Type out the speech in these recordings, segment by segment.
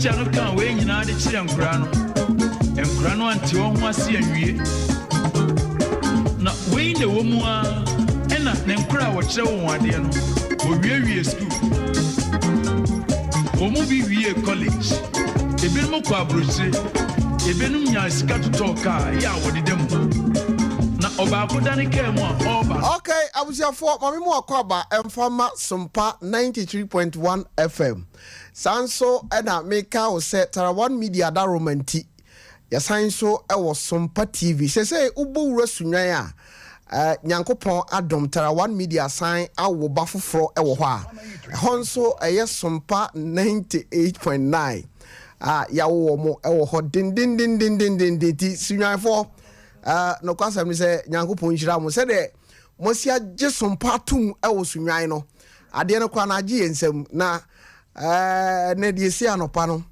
teacher no kan we nyina de kire nkura no anti wo ho ase awie na we ne wo mu a ena ne nkura wo kire wo ade no wo wie school wo mu bi wie college ebinom kwa abrochire ebinom nya sika to ka ya wo de dem na oba kodane ka mu a oba. Okay, abusiafo mami mu akwaba emfama Sumpa 93.1 FM sanso ena meka o se Tarawan Media da romanti ya sanso e wo Sumpa TV se ubowura sunwan a nyankopon adom Tarawan Media san awo ba foforo e wo ho a honso eye Sumpa 98.9 ya wo mo e wo ho din ti sunwan fo no kwasam ni se nyankopon nhira mo se de mosia je Sumpa tum e wo sunwan no ade no kwa na age ensam na na die si anopa no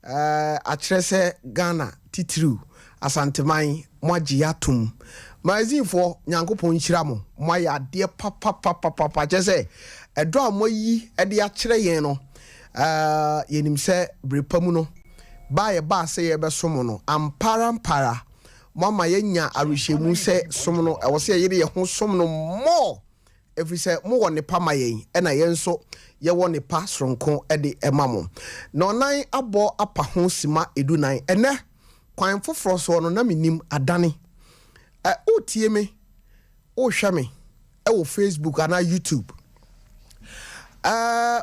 a kire se Ghana titru asanteman mo age yatum magazine for nyankopon nhira mo ya de papa je se edo amoyi e de a kire yen no yenim se brepamu no ba se ye besom no ampara mama yenya arishemu se som no e wo se yire ye ho som no more every say mo woni pa mayen e na yenso ye woni pa sronko e de emamo no nan abo apa ho sima edunan ene kwan foforo so no na menim adane otie me o hwe me e wo Facebook ana YouTube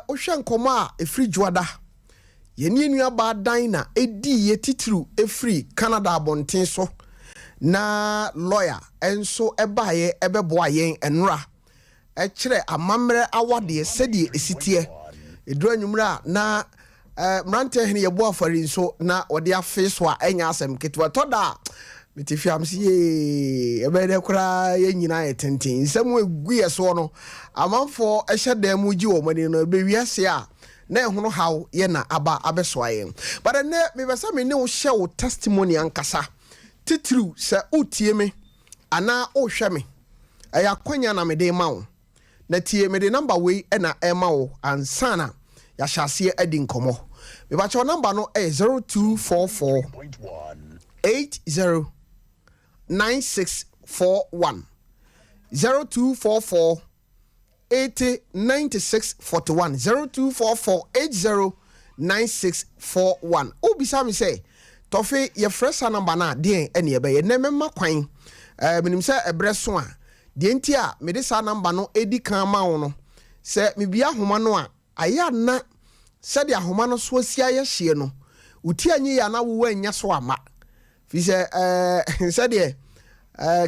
o hwe nkomo a efri juada yeni enua ba dan na edi ye titru efri Canada abonten so na lawyer enso ebaye ebeboa yen enra e kire amamre awade sedie esitie edura nwumra na mrante hene yebo afari nso na ode afe so a enya asem ketwa toda metifiam si ebede kura ye nyina etenten nsem egu yeso no amanfo ehye mu gi wo mani no bewiase a na ehono haw ye na aba abeso ayen but ne me besa me ne wo hye wo testimony ankasa titru se utie me ana o hwe me eya kwanya na me de ma wo na tie me de number we na e ma wo ansana ya hyase adi nkomo me ba cho number no 0244 80 9641 0244 80 9641 0244 80 9641 obisa me say Tofi ye fresh number na de ene ye be ye nemma kwan menim se ebreso a de enti a me de sa number no edi kan ma wo no se me bia homa no a aya na se de ahoma no so sia ye hye no uti anyi ya na wo anya so ama fi se se de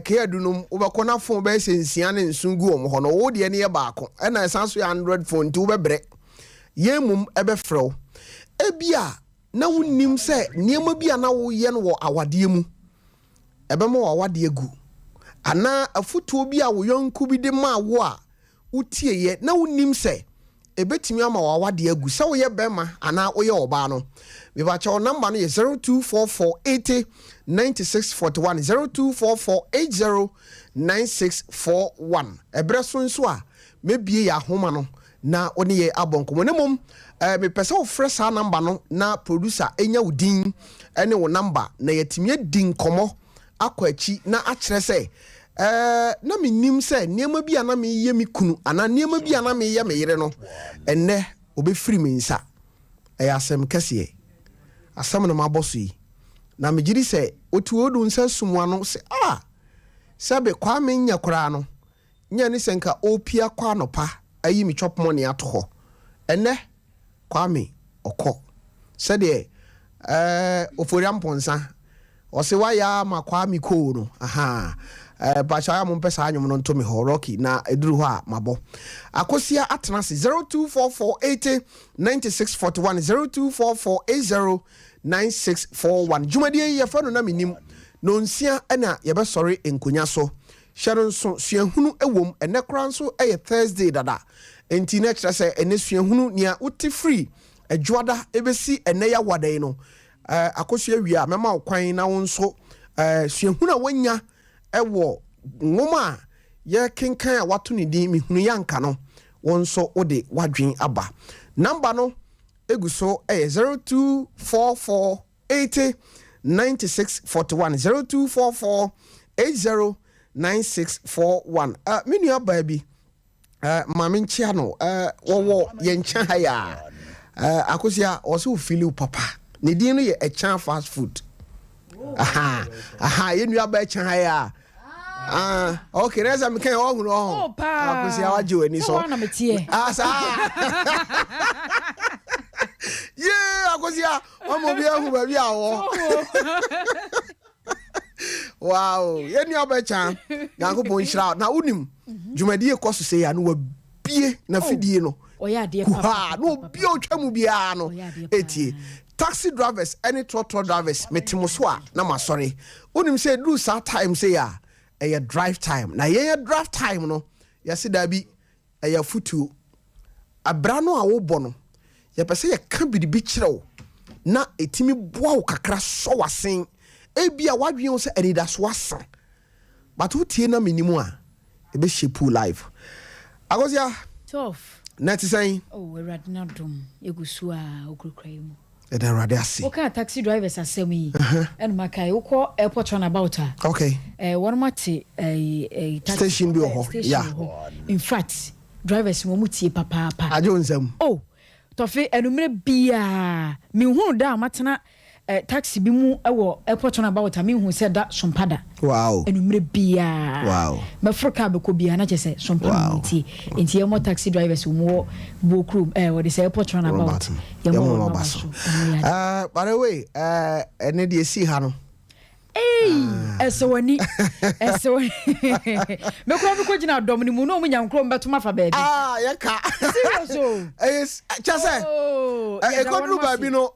ke adunum wo be kona phone be sensia ne nsungu om ho no wo de ne ye baako ena esanso ya 100 phone ti wo bebre ye mum ebe frew ebia na wonim se niema bia na wo ye no wo awade mu ebe mo awade agu ana afutuo bia wo yonku bi de ma wo a utie ye na wonim se ebetimi ama wo awade agu se wo ye bema ana wo ye oba no me ba cha number no ye 024480 9641 024480 9641 ebreso nso a mebie ya homa no na oni ye abonko ne mom me pese wo fresh number no na producer enya udin ene wo number na yetimi din komo akwachi na akire se na menim se niema bia na me ye me kunu ana niema bia na me ye me yire no enne obefiri me nsa asem kese asem no maboso yi na megiri se otu odu nsa sumwa no se sebe kwa me nya kora no nya ni senka opia kwa no pa ayi mi chop money ato enne kwame okọ sede oforiam ponsa o se waya ma kwame ko no ba cha ya mo mpesa anyum no nto me ho rocky na eduru ho a mabo akosia atenase 024480 9641 0244809641 jumadi ye fa no na menim no nsia na ye be sori enkonya so sharon so suahunu ewom ene kran so eye Thursday dada enti na kira se ene suahunu nia uti free adwoada ebesi ene ya wadai no akosua wia mema kwan na wonso suahunu awanya ewo ngoma ye kenkan a wato ne din mehunu yanka no wonso ode wadwen aba number no eguso 0244 80 96 41 0244 80 9641 menu baby mami nchiano wo ye ncha ha ya akosia oso feel papa ne din no ye echa fast food aha ye nua ba echa ha ya okay reza me kan ohun ohun akosia waje wani so sa yeah akosia omo bi ahu ba bi awo wow ye nua ba echa Yankopon shira na unim dwumadie koso se ya no wabie na fidie no oya de papa no bi otwamu bia no etie taxi drivers any trotro drivers metimoso a na masori unim say do sa time say ya drive time na ye drive time no ya se da bi futu abra no a wo bɔ no ye pese ye ka bidibi kyerɛw na etimi boa wo kakra so wasen ebia wadwen se anida so asan but wo tie na menimu a ebe shepu live agosia tough net saying oh we rad na dum egusu a okurukrai mu eda rade ase okay taxi drivers asem yi and makai ukọ airport run about okay one mate station bi ho yeah in fact drivers mo mutie papa ajo nsam oh tofe enumere bia me hu da matena taxi bi mu ewo airport run about me hu se da sompada wow enumere bia wow me froka be ko bia na chese sompada mutie enti e mo taxi drivers mo bokru we dey say airport run about ye mo baso by the way ene de si ha no esowani me ko gina dom ni mu no mu nyankro mbetoma fa baabi ye ka serious chase e kodru baabi no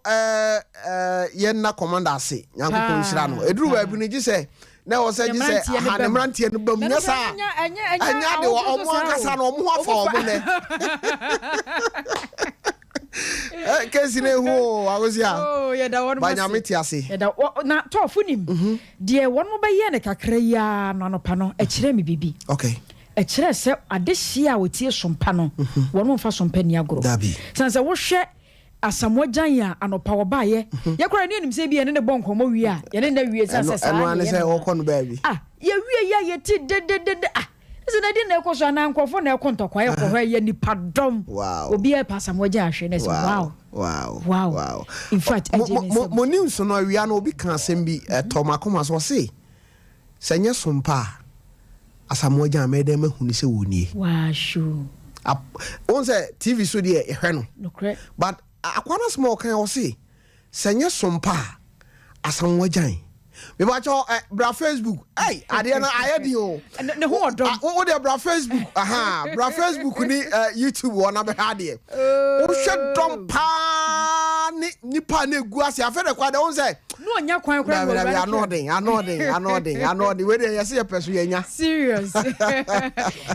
ye na commander ase nyankopon hira no edru baabi no gise na wo se gise ha ne mrantie no bam nya sa anya de omo akasa no omo afa omo ne kesi ne ho agosia ye da won banya meti ase ye da na tofu nim de won mo baye ne kakra ya no no pa no e kire me bibi okay e kire se adehia a wotie sompa no won mo fa sompa ni agoro sanse wo hwe asamwajan ya anopa wo baye ye kora ni nim se bi ye ne bonko mo wi a ye ne na wi sanse sa eno ane se wo kono baabi ye wi ya ye ti de Is na din na ekoso na nkofo na ekontokwa ye ko hwe ye nipadom obi e pasam waje ahwe na so wow in fact mo news no awia no obi kan asem bi tomakoma so se senya sompa asam waje amede mahuni se wonie wow sure on say TV so de ehwe no but akwana small kan o se senya sompa asam waje me ba cho bra Facebook ade na ayedi o ne ho odom o de bra Facebook bra Facebook ni YouTube wona be ha de o hwe dom pa ni nipa na egu ase afa de kwa de won say no onya kwan kwan anodin we de yesi yepeso yenya serious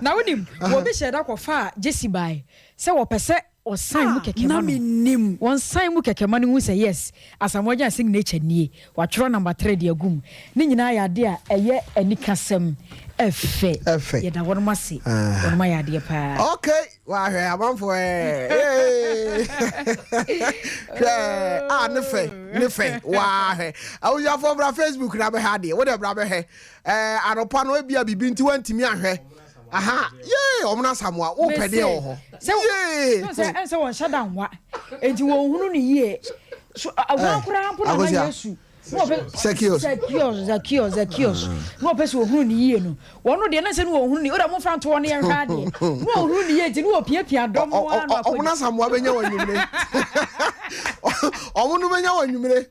na wonim wo bi sheda kwa fa Jesse bai se wo pese o sign mu keke ma Menim won sign mu keke ma no hu say yes asamoja signature nie wa tworo number 3 de agum ni nyina ya de a eye anikasem efe ye da won mase won ma ya de pa okay wa hwe amanfo nefe wa hwe awuja for bra Facebook na be ha de wo de bra be he anopa no bia bibi nti wantimi ahwe omna samwa wo pede ho se won shada nwa enti won hunu ni ye so awon kura ampo na Yesu no be Zakios no be so hunu ni ye no wono de na se no hunu ni o da mo fa nto ne ye hwa de no hunu ni ye ti no pia dom no omna samwa benya wanyumre omunu benya wanyumre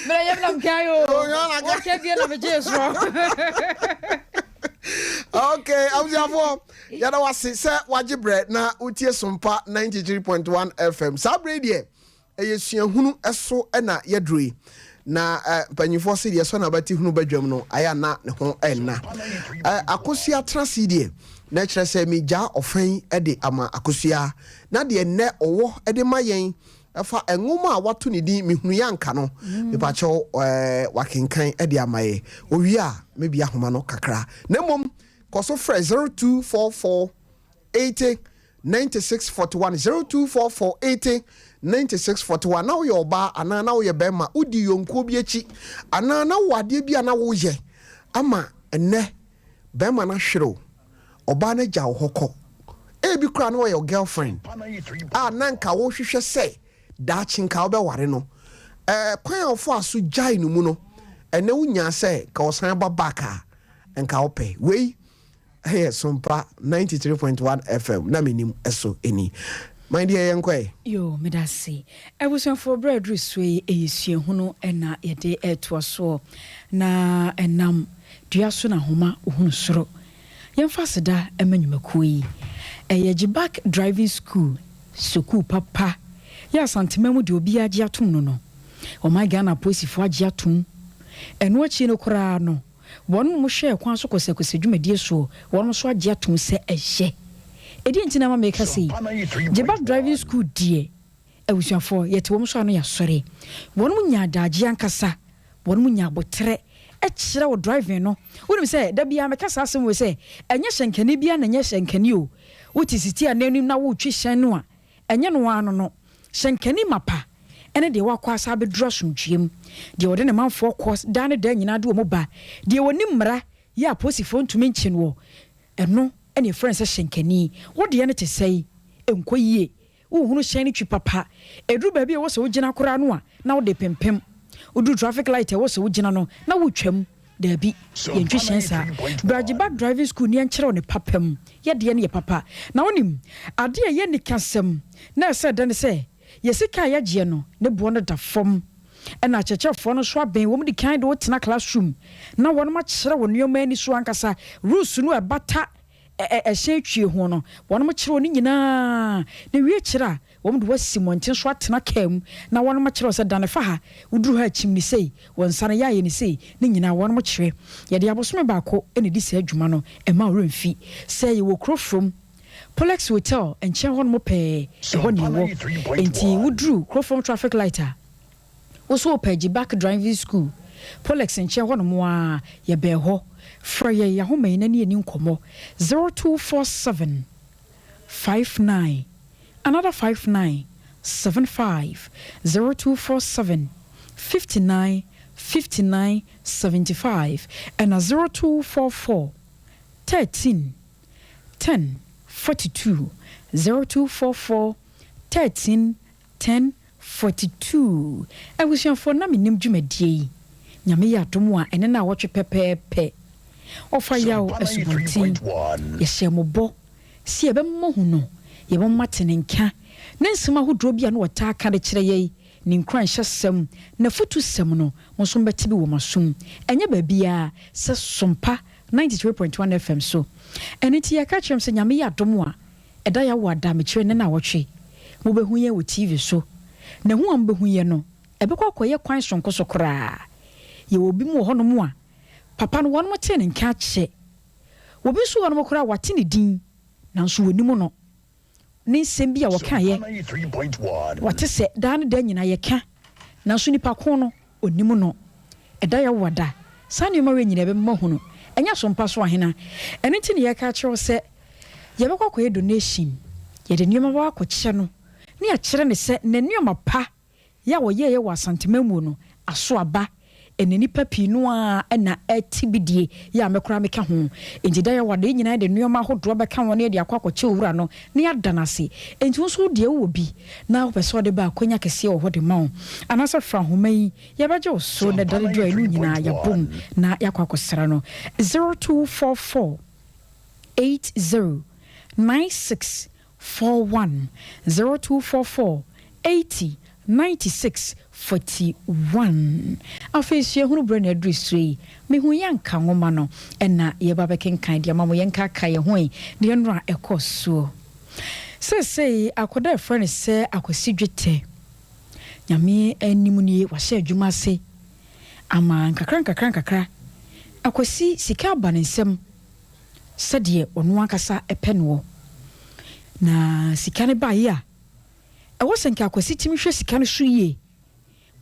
Mira ya blam kayo. Okay, bien na meje so. Okay, awjafo ya da wase se wagibre na utie sompa 93.1 FM. Sabre die eyesuahunu eso na yedrui. Na panyifo se die so na bati hunu badwam no aya na ne ho enna. Akosia trase die na kire se meja ofan de ama akosia na de ne owo de mayen afa engoma wato ne din mehunu yanka no mepa cho wakenkan e de amaye owi a mebi ahoma no kakra na mom koso fresh 0244 80 9641 0244 80 9641. Now your bar and now your bema udi yonko bi echi ana na wade bi ana wo ye ama ene bema na hwero oba na gya wo hokọ ebi kra na your girlfriend nanka wo hwehwe se da chinka wo be ware no kwan ofo aso jai no mu no ene wunya se ka osan ba baka enka wo pe we hey Sumpa 93.1 FM na Menim eso eni my dear yankwe yo medasi ebuson for bread riswe eyesue hunu ena yede eto na enam duaso na homa ohunu soro yemfa seda emanyumaku yi Yejibak driving school suku papa ya santimemu de obi agi atum no o my Ghana police fo agi atum eno achi no kora no won mo hwe kwan so kosakose dwumadie so won so agi atum se ehye edi ntina ma make say Jibak driving school die ewusuafo yete won so ano ya sore won mo nya adaagi ankasa won mo nya botre ekire wo driving no wonim se da bia mekasa asem we se enye hyenkani bia na enye hyenkani o wuti siti ananim na wo twi hyen no a enye no ano no hyenkani mapa ene de wakwa sa be drosumdwiem de wode ne manfo course da ne da nyina de wo ba de woni mmra ya posifo ntumi nkyen wo eno ene friends hyenkani wo de ne te sei enkoyie wo hunu hyen ne twi papa edru ba bia wo so gina kora no a na wo de pempem udu traffic light wo so gina no na wo twam dabi yentwi hyensa Jibak driving school ni enkyere ne papam ye de ne ye papa na wonim ade ye ni kasem na se de ne se yesika ya gye no ne bo no da fom na chechefo no so aben wo di kind wo tena classroom na wono ma kyere wo nneoma ani so ankasa rules no ebata ehye ho no wono ma kyere oni nyina ne wie kyere wom de wasi monten so atena kam na wono ma kyere se dane fa ha uduru ha chim ni sei wonsane ya ye ni sei ne nyina wono ma kyere ye de abosome baako ene di se adwuma no e ma remfi sei ye wo krofrom Polex Hotel and Chehon Mope, enti wudru Crofrom traffic lighter. Also pe Jibak driving school. Polex and Chehon Moa, ye beho, Freya Yahome in any new como 0247 59 another 59 75 0247 59 59 75 and a 0244 13 10 42 0244 13 10 42 I wish you for na Menim dwumadie nyame ya domo a ene na wotwe pepepe ofa yawo asubontin ye hyemobo si ebe mmohu no ye bommatene nka na nsema hodro bia no wata aka de kire ye ni nkran hyesem na futu sem no monso mbeti bi wo masum enye ba bia se Sumpa 93.1 FM so eniti ya kachem se nyame ya domo a eda ya wada me kire ne na wotwe mo behu ye wo TV so na hu am behu ye no ebekwa koye kwan sonko so kra ye obi mu ho no mu a papa no won mo te ne nka che obi so won mo kra wate ne din na so woni mu no ne nsem bia woka ye wate se da ne da nyina ye ka na so nipa ko no oni mu no eda ya wada sane ma we nyina be mo hu no enya Sumpa so ahena eniti ne ye ka kire se ye bekwa koye donation ye de nioma ba akokye no ne ya kire ne se ne nioma pa ya wo ye wa santememu no aso aba eneni papi no a na atibidie ya mekora meka ho enjida ya wade nyina de nioma hodo beka won de akwakoche owura no ne adanase enti nso de wo bi na opeso de ba akonya kese wo de ma anasa fra homayi ya baje so na dare do enu nyina ya bom na yakwakosra no 0244 80 9641 0244 80 9641 afesie hunu brand address me hu yanka ngoma no na ye ba bekenkan dia mamo yanka ka ye ho de nra ekoso sesei akoda friend se akosidwete nyame animuni wa hye adwuma se ama nkakra akosi sika abanensem sede onu ankasa epeno na sika ne ba ya ewo senka akosi timi hwe sika no so ye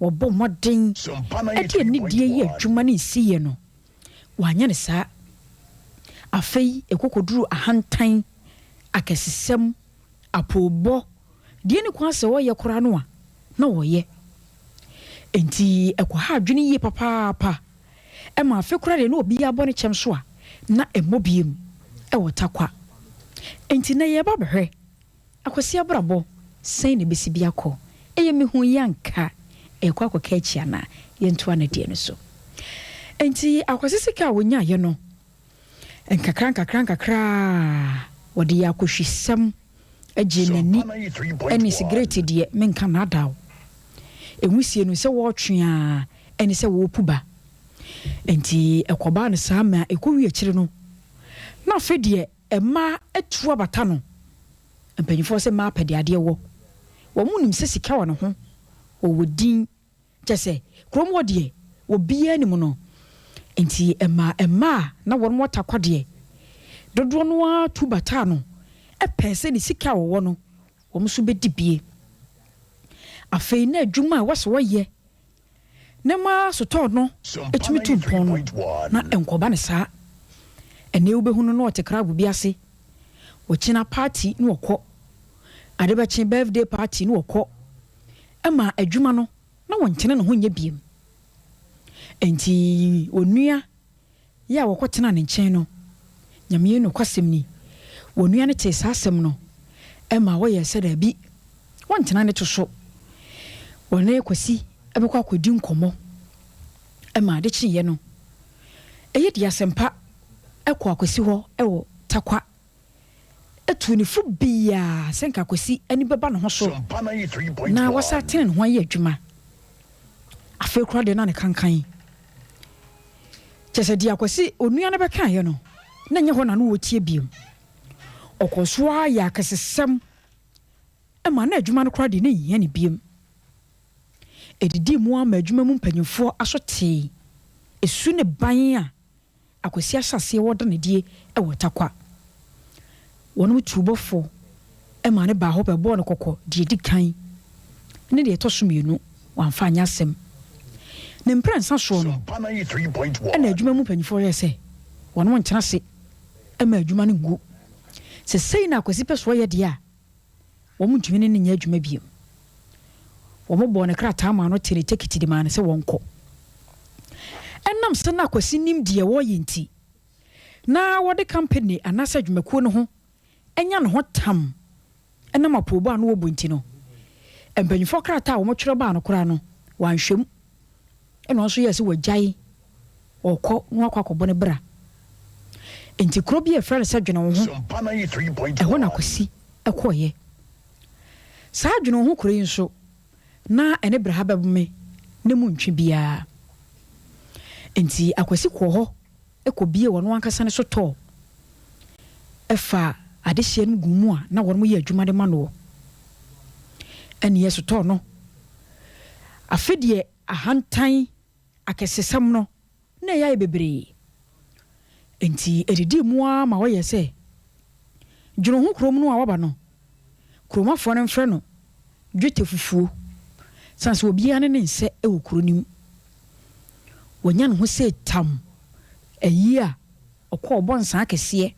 wo bo modern eti ni die ye adwuma ne siye no wanya ne sa afei ekokoduru ahantan akesisem apobo die ne kwa se wo ye kora no a na wo ye enti ekwa ha adwene ye papa e ma afi kora de na obi abone kyem so a na emobiem e wotakwa enti na ye ba behwe akwasi abrabo sen ne besi bia ko eye me hu yanka ekwa akwa achia na ye ntoa na die no so enti akwasi sika wonya ye no enkakra wode ya kohwisam agenani eni cigarette de menka na daw enwusie no se wo twea eni se wo puba enti ekoba ne sama ekowi akire no na afedie ema etua bata no empanyifo se ma apede ade wo munim se sika wo no ho wodin kyese krom wode wo bia ni mu no enti ema na won mota kwade dodo no atu bata no epese ni sika wo no wo mso bedibie afei na adwuma waso woye na ma soto no etumi tumpon no na enkoba ne saa ene ubehunu no otekrabu biase ochina party no okọ adebachi birthday party no okọ ema adwuma no na wonkyene no ho nya biem enti onua ya wokotena ne nkyɛn no nyame no kwasem ni onua ne te saasem no ema wo ye sɛ da bi wontena ne to so wone kwasi ebekwa akodi nkomo ema de kyiye no eye dia sempa ekwa akwasi ho ewo takwa etu ni fu bia senka kwasi ani beba no ho so na wasa tene no ho aye adwuma afi kura de na ne kankan kyese dia kwasi onua ne beka ye no na nye ho na no wotie biem okoso ya kasesem ema na adwuma no kura de ne yia ne biem edidi mu ama adwuma mu mpanyimfo asote esu ne ban a akwasi asase woda ne die ewo takwa wonu tubofo ema ne ba ho be bo ne kokko die di kan ne de to so mienu wanfa anya asem ne mprensa so no na adwuma mu mpanyimfo ye se wonu nkyena se ema adwuma ne gu se sei na akwasi peso ye de a wo mu dwene ne nya adwuma biem wo bo ne krata ma no tere tekiti di ma ne se wonko enam se na akwasi nim de wo yenti na wo de company anasa adwumakuo no ho enya no ho tam enam apobo anu obunti no empanyifo krata wo mo twere ba no kora no wanhwem eno so yesi wagyae okọ no akọ ne bra enti kro bi e frere se dwene wo ho e ho na akwasi ekoye sa dwene wo ho kro yi nso na ene bra ha babume ne mu ntwe bia enti akwasi kwo ho ekobie wono ankasa ne so to efa adehye no gumu a na wono ye adwuma de mano ene yeso to no afedie ahantan akesesam no na ya bebre enti edidi mu a ma wo ye se dwuro ho krom no a waba no kromafo ne mfre no dwete fufuo sanse obia ne nse e wokuronim wonya no ho se tam ayia okọ obonsa akese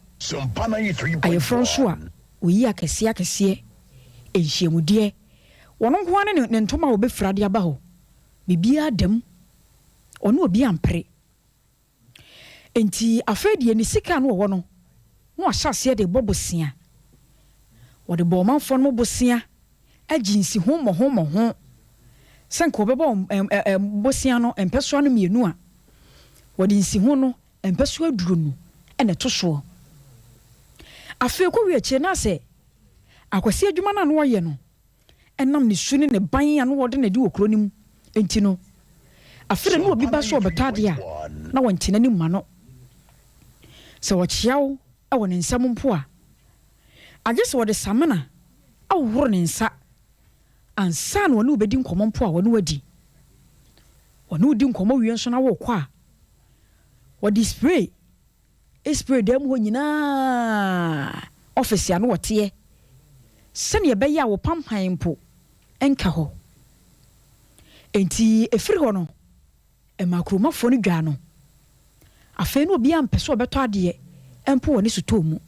ayefron so a oyi akese enhiemude wono nko ane ne ntoma wo befrade aba ho bibia adam ono obi ampre enti afedie ni sika no wo no no ahyase de bobosia wo de bomanfo no bosia aginsi ho senko bebo bosia no empeso no mienu a wo de nsi ho no empeso aduro no ene to so afi ko wiache na se akwasi adwuma na no wo ye no enam ne suni ne ban ya no wo de na di okronim enti no afire no obi ba so obetade a na wonkyena ni ma no se wo kyeawo e wo ne nsam mpo a age se wo de samena aworo ne nsa ansa na wonu obedi nkomo mpo a wonu wadi wonu udi nkomo wie nso na wo kwa wo di spray dem ho nyina office ya no wote sene be ya wo pampan mpo enka ho enti efiri ho no e makromafo no dwa no afi no obi ampeso obeto ade empo woni suto mu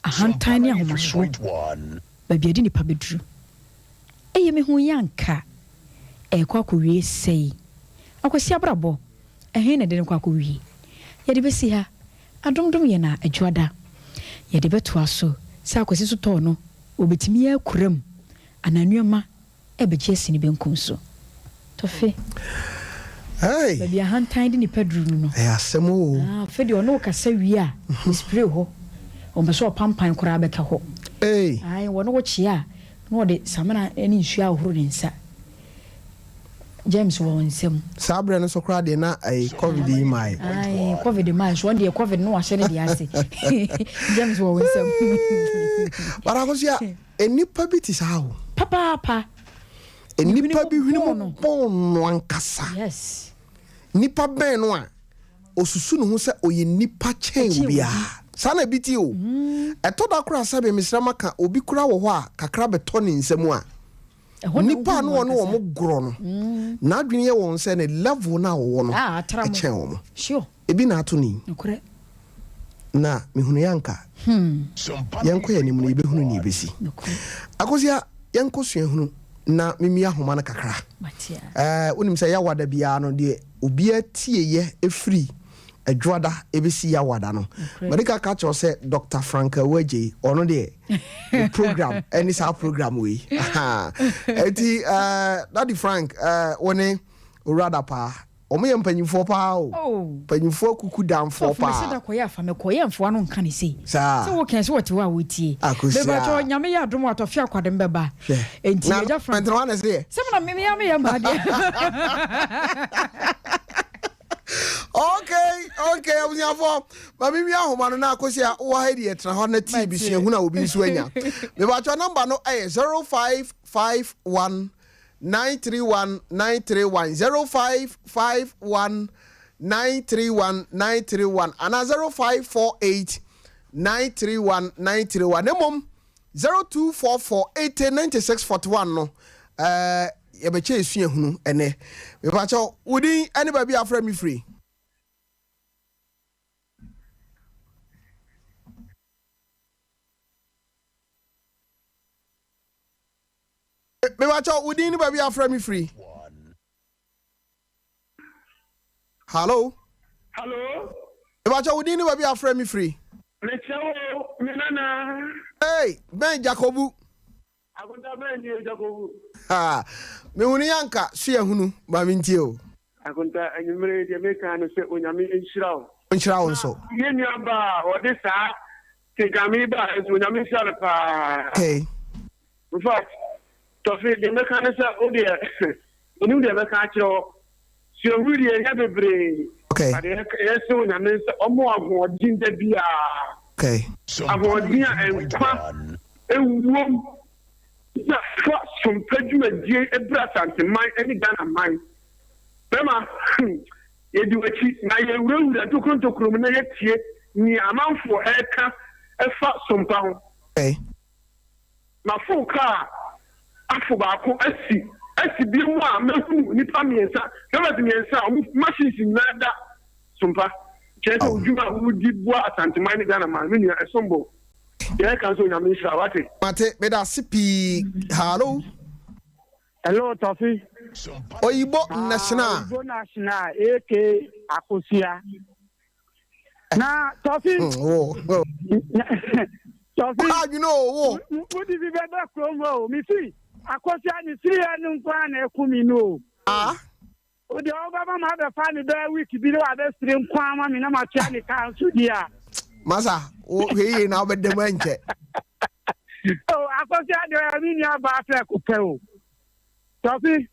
ahantan ne ahomaso baabi adi nipa beduru eye me hu yanka ekwa kowie sei akwasi abrabo ehe na de nkwa kowie ye de besi ha adomdom ye na adwoada ye de beto aso sa akwasi so to no obetimi akuram ananuama ebeje sini benkum so tofe hey baabi ahantan de nipa duru no asemo fe de ono kasa wi a spray ho o be so pampan kora beka ho ai wono wo chia no de samana eni nsu ahoro ne nsa James wo nsem sabre no so kra de na ai covid yi mai ai covid mai so de covid no ahye ne de ase James wo nsem bara ko sia enipa bi ti sawo papa enipa bi hwini mo bon ankasa yes nipa ben no a osusu no ho se oye nipa chen bia sana biti o eto da kura sabe misrama ka obi kura wo ho a kakra beto ne nsemu a nipa no wo mo gro no na adwene ye won se ne level na wo no chen wo mo sure ebi na ato ni na mehunu yanka yanko ya ni mu ebe hunu ni ebesi akosia yanko sua hunu na mimi ahoma na kakra wonim se ya wada bia no de obi atie ye efri adwoada ebesi ya wada no medika ka cho se Dr. Frank Waje ono de program any sa program we eti Daddy Frank woni urada pa omo ye mpanyimfo pa o panyimfo kuku damfo pa so da koya fa me koya mfo ano nka ne sei so wo kan so wote wa wotie be ba cho nyame ya dom atofia kwadem beba enti ya fra na na se se na me ya ma de Okay, abusiafo ba mimi ahoma no na akosia wo ha die tra ho na ti bi sua hu na obi nso anya me ba cho number no 0551 931 0551 931 931 and 0548 931 931 nemom 0244 809641 no ye be che esua hunu ene me ba cho wudi anybody afra me free me watch out wudi anybody afra me free hello me watch out wudi anybody afra me free me chawo me nana hey Ben Jacobu akunta Ben Jacobu me hunu yanka sua hunu ba me ntie o akunta anyumre de me kan se onyame enhyirawo nso yenu aba ode sa tegami ba onyame enhyira pa okay in fact Tofi de me kan se ode onu de me kan chiro si owuri ya bebre okay ade yes onyame se omo agodin da bia okay agodin enkwa ewuom ya fa sompeduma die ebra santeman eni Ghana man bema yedi wachi na ye wurawura tokontokrom na yetie ni amanfo eka efa sompa ho okay na fuka afo ba ko asi bi mu a mehu nipa miensa na miensa machines na da sompa kete ujuma udi bua asanteman ni Ghana man ni esombo ye kan so nyame hira wate mate me da sipi hello Tofi Oyibo national AK Akosia na Tofi Tofi you know what is the better promo me see Akosia ni 3 anu kwa na ekumi no o de obaba ma be fa ni da week bi wa be stream kwa ma me na ma tia ni kan so dia masa o heye na obede manche Akosia de mi ni aba afa ko pe o Tofi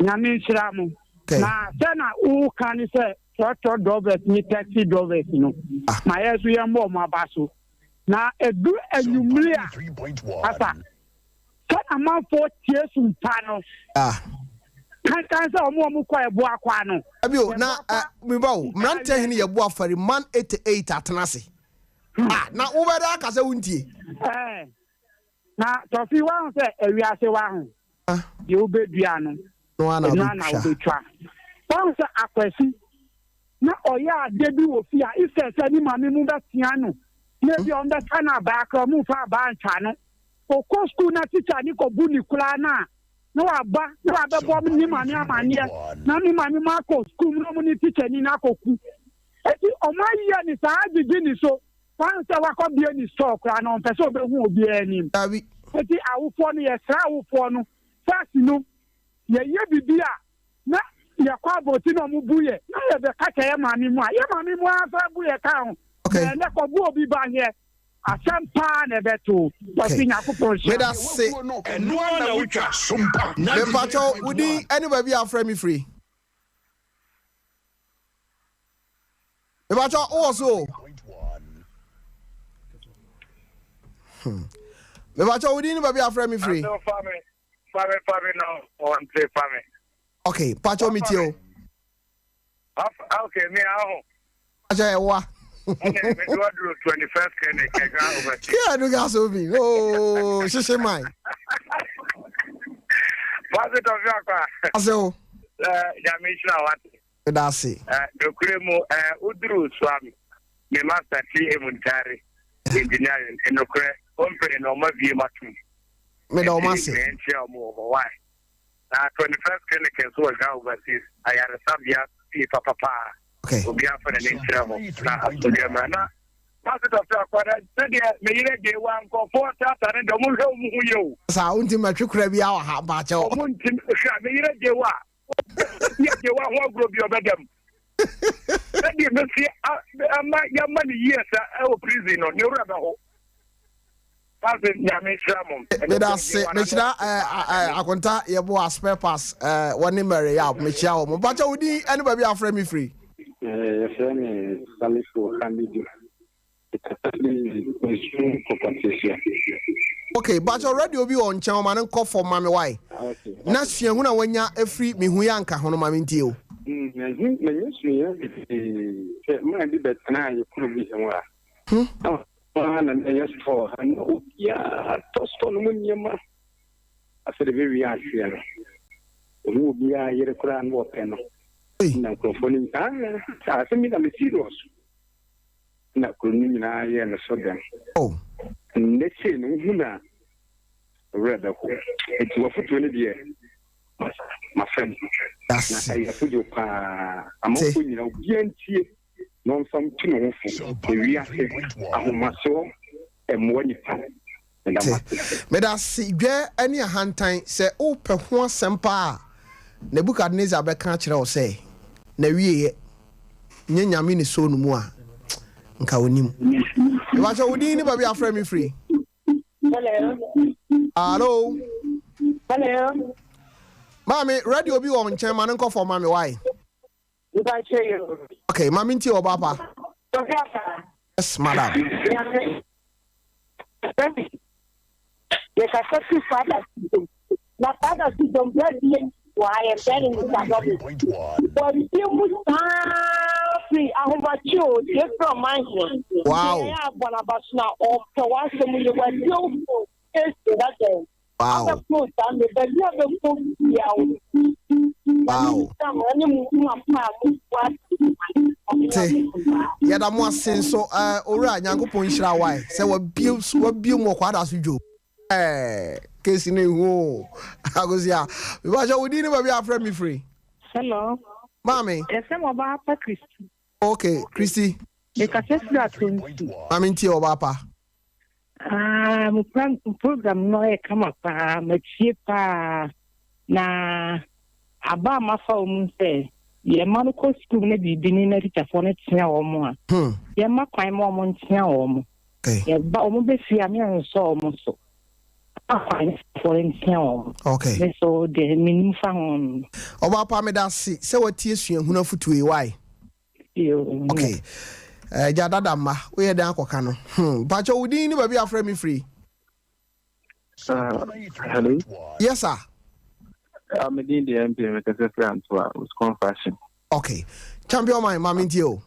nyame nhyiramu na tena u kan se tractor drivers ni taxi drivers no ma yesu ye mbo ma baso na edu enyumri a asa kana manfo tiesu pano kan se omo kwa ebo akwa no abio na me bawo mrante hene ye bo afari man 88 atenase na ubeda aka se wuntie na Tofi wa se ewiase wa ho de obedua no na obetwa onse akwasi na oya debi wo fi a ife se ni mami mu betia no na bi on be kana ba ka mu fa ba ncha no oko school na teacher ni ko bu ni kura na waba bo ni mani amani na ni mani ma ko school no ni teacher ni na ko ku eti o ma yi ni sa agigi ni so fan se wa ko bi ni store kura na on pese obehu obi ani eti awufo no ye sra awufo no fast no ye bibia na ye kwa boti no mu buye na ye be ka ke ye mami mu afa buye ka ho na ko bu obi ba here asampa na beto osi nyakopon me da se eno na wutwa sompa me pacho udi anybody be afraid me free me pacho also me pacho udi anybody be afraid me free Family now on play family. Okay, pacho mitio. Okay, me aho. Pacho ewa. Okay, me do 21st can over. Yeah, do gas obi. Oh, sheshe mai. What's it Tofiakwa? Aso. Jamishna what? That's it. The kremo udru swami. Me master T Muntari engineering in the kre company no ma vie matum. Me da o mase. Why? 21st clinic is so overseas. I had a subject, papa. Okay. Will be for the nature of Germana. Pass it off to a quarter. May you one go for that and the moon you. Sound him a true be our bacho. May you what? You want one group your bedroom. Let me see your money, yes, I will prison on your rebel. Me da se me chira akonta yebo a spare pass one memory ya me chia o mo bacha udi anybody afre me free your friend Salifu Hamidu okay bacha already obi on chen ma nko for mame why na sua hu na wanya afri me hu ya nka ho no mame ntie o me sua ma bi betana ye kuru bi enwa and yes for and yeah tosto no munyama after the very actually who be a year kran wo peno na krofoni se mi na me serious na kroni na ye na so dem oh let's say no huna read the it was for 20 years my friend that's I put you pa am ko ni na obiantie non some tino for we are ahomaso emwani pa me da si dwe ani ahantan se o pe ho asempa Nebukadnezar be kan kire o se na wieye nye nyame ni so no mu a nka onim e ba cho wodi ni ba bi afra me free hello mami radio bi wo nchen ma nko for mami why okay mami nti o baba yes madam yes I said to father na father si don blood why I'm telling you that but you must free ahomacho you from mine wow yeah but about now or to watch them you were beautiful is that day wow wow ya da mo asen so ora nyankopon hira why say wa bio mo kwada so dwo case ni ho agozia we ba jo wodi ni ba bi afra me free hello mami yes mo ba pa Christy okay Christy e ka se sura tun mami nti o ba pa mo program no e kama pa machie pa na aba ma fa o se ye ma no ko school na bibini na teacher for na tia o mo a ye ma kwan mo mo tia o mo okay ye ba o mo be fi ami anso o mo so for tia o okay so de Menim fa hon o ba pa me da si se watie suahunu afutu e why okay ja dada ma we ye dan akoka no pa cho wudi ni ba bi afra me free hello yes sir I'm in the MP because I friend to was confession. Okay. Champion my mami ndio.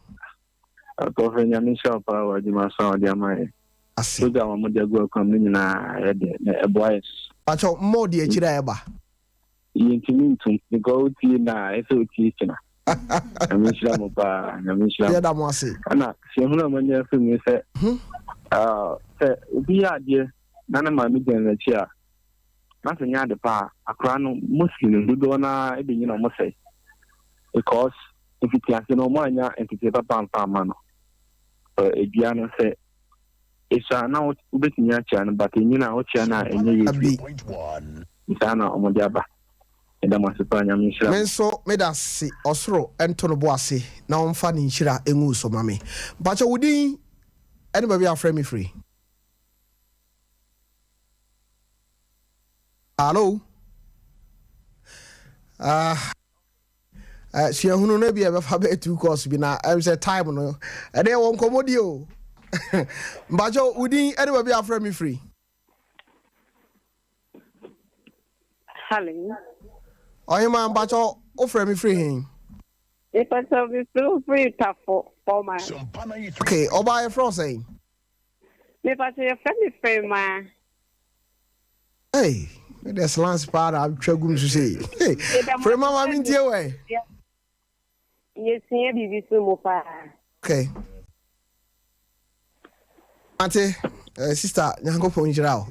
Atofenya ni shop wa jima sawa dia mai. Asi. So da mo dia go kam ni na e boys. Pacho mo di echira eba. Yintimi tum ni go ti na e so ti kina. Amishla mo pa, amishla. Ya da mo ase. Ana se huna manya fi mi se. Se obi ade nana ma mi den na chia na senya de pa akra no muslim do do na e be nyina mo say because if it is no mo anya entity papa ma no edua no say isa na ubetinya chia no but nyina o chia na enye yefi sana omode aba eda mo sepa nya mi shira menso medasi osoro ento no boase na omfa ni nshira engu so mame bacha wudi anybody afraid me free. Hello. She hunu no bia be fa be 2 course bi na am say time no e dey won komodi o. Mbajo udin anybody afraid me free. Hello. Oyin ma mbajo offer me free hin. If I tell you feel free tough for my. Okay, oba e fro say. If I say friend free ma. Hey. There's last part I'm trying to say. Hey, for mama, I'm in the way. Yes, baby, so far. Okay. Auntie, sister, Nyango Ponjirao.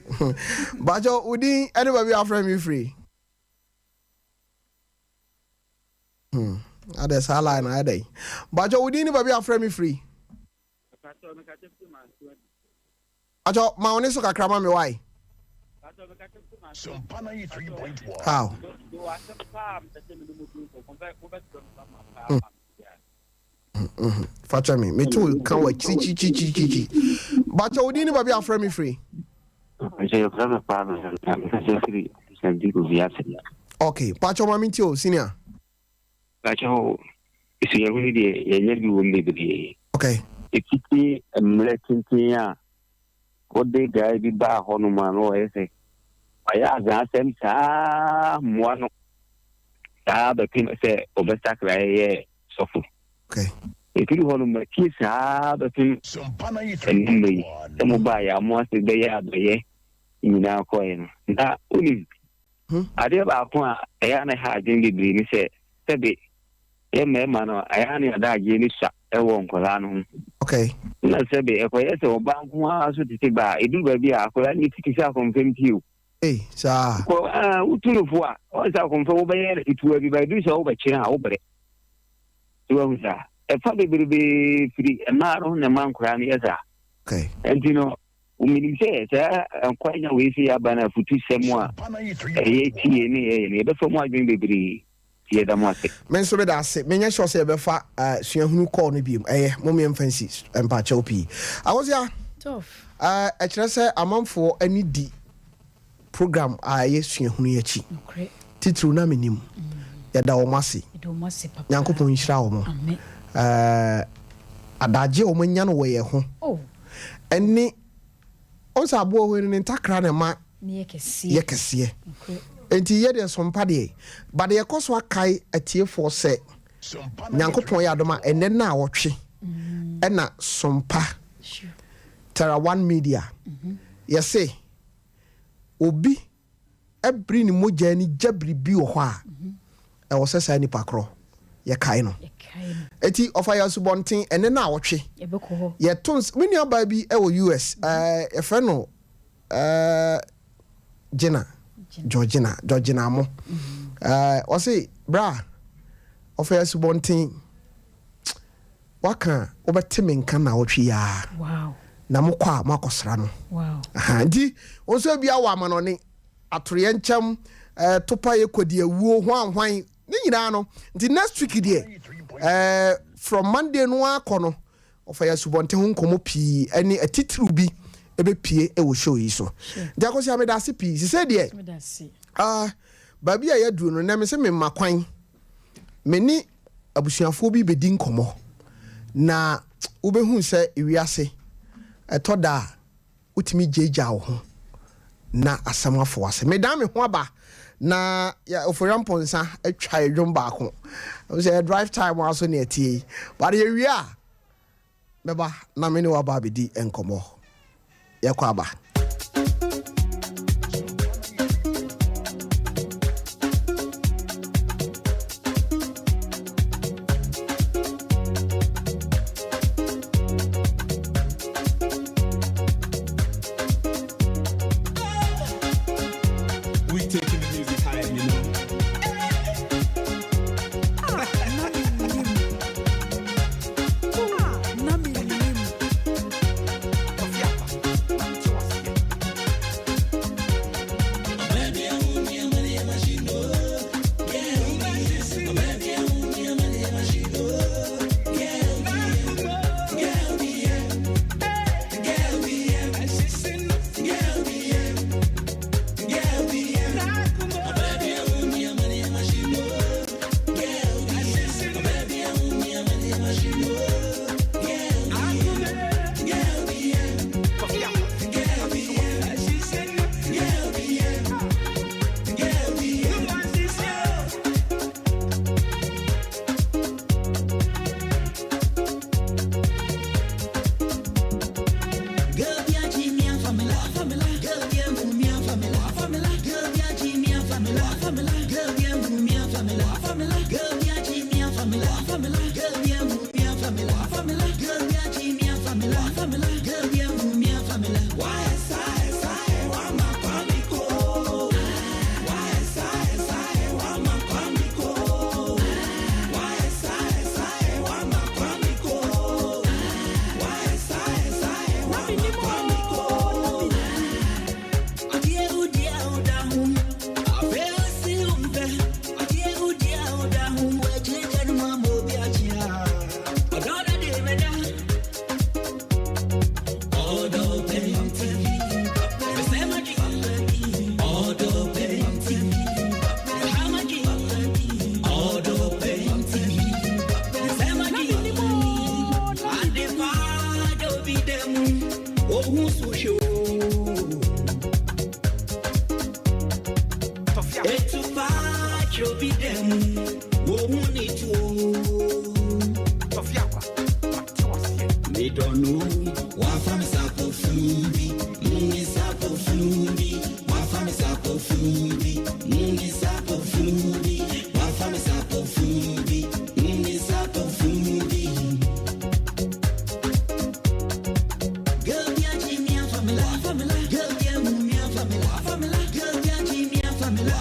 Bajo, Udi, anybody offer me free? There's a line I day. Bajo, Udi, anybody offer me free? Bajo, my only so crama me why? How? Fatcha me too can wait chi. But you didn't be afraid me free. I say you have a problem free okay, but your mommy too, senior. But you see every day you will be okay. If I'm letting you what they guy be back on man or say I asked them, one the pin say, Obestacle, so. Okay. If you want to make kiss, the thing, and the mobile, most of the year, in our coin. That only I did about one, I had in the dream, said, Teddy, man, I only had that Jenny shot a won't call. Okay. Let's say, if I said, oh, bank one, so to take by, it do be a call, I need to kiss out from you. Hey, sir. Well, two for once I come from over here, it will be by do so over China over it. So, a family will be free and not on the man crown, yes, sir. Okay. And you know, when says, I'm quite a way see a banner for 2 someone, a TNA, but for my being baby. Here, the market. Men so that I say, many shall say, Befa, who call me beam, mommy and fancy, and Pachopi. I was here. Tough. I just say, I'm on for any D. Program ayesua hunu yachi titru na menim ya da omasi papa Nyankopon nhira wo mo amen adaje wo manya no wo ye ho eni onsa abo ho ni ntakra na ma ye kese enti ye de sompa de ba de yekoso akai atiefo se Nyankopon ya adoma enne na awotwe ena sompa Tara One Media say obi ebri ni moja ni jabri bi wo ho a e wo sesa ni pakro ye kai no eti ofa ya subonten ene na awotwe ye tons mini aba bi e wo US e fe no Georgina mo o say bra ofa ya subonten waka obetime nka na awotwe ya wow na mokwa makosra no wow ndi onso bia wa manone atoye ncham topa ye kodi awuo hwan ni nyina no ndi next week die from Monday no akono ofa ya subonte ho nkomo pii ani atitru bi ebe pie e wo show yi so ndi akosi amedase pii se die babi ya duru no na me se me makwan meni abusuafo bi bedi nkomo na ubehu se iwiase etoda utimi jeja wo ho na asamafo ase medame ho aba na ya oforamponsa atwa edwom baako o say drive time aso na etie but ye wi a beba na me ne wa ba bedi enkomo yakwa aba We taking the music higher, you know. They don't know what from Sapo Flubi, Muni Sapo Flubi, what from Sapo Flubi, Muni Sapo Flubi, what from Sapo Flubi, Muni Sapo Flubi. Girl, yeah, Jimmy, and family, girl, yeah, Mummy, and family, girl, yeah, Jimmy, and family,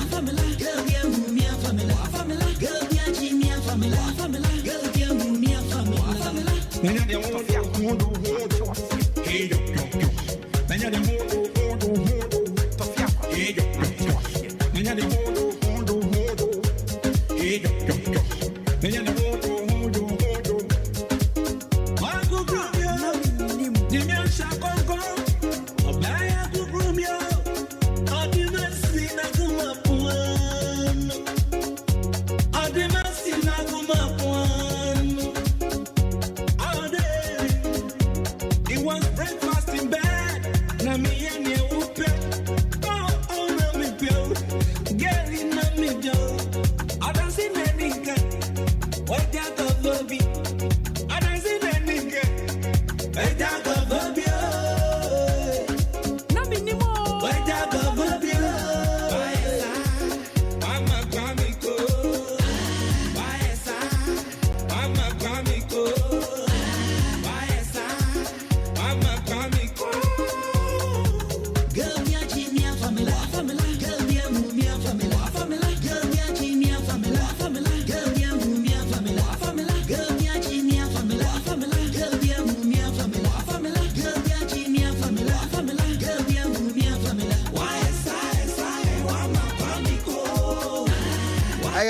girl, yeah, Mummy, and family, girl, yeah, Jimmy, and family, girl, yeah, Mummy, and family.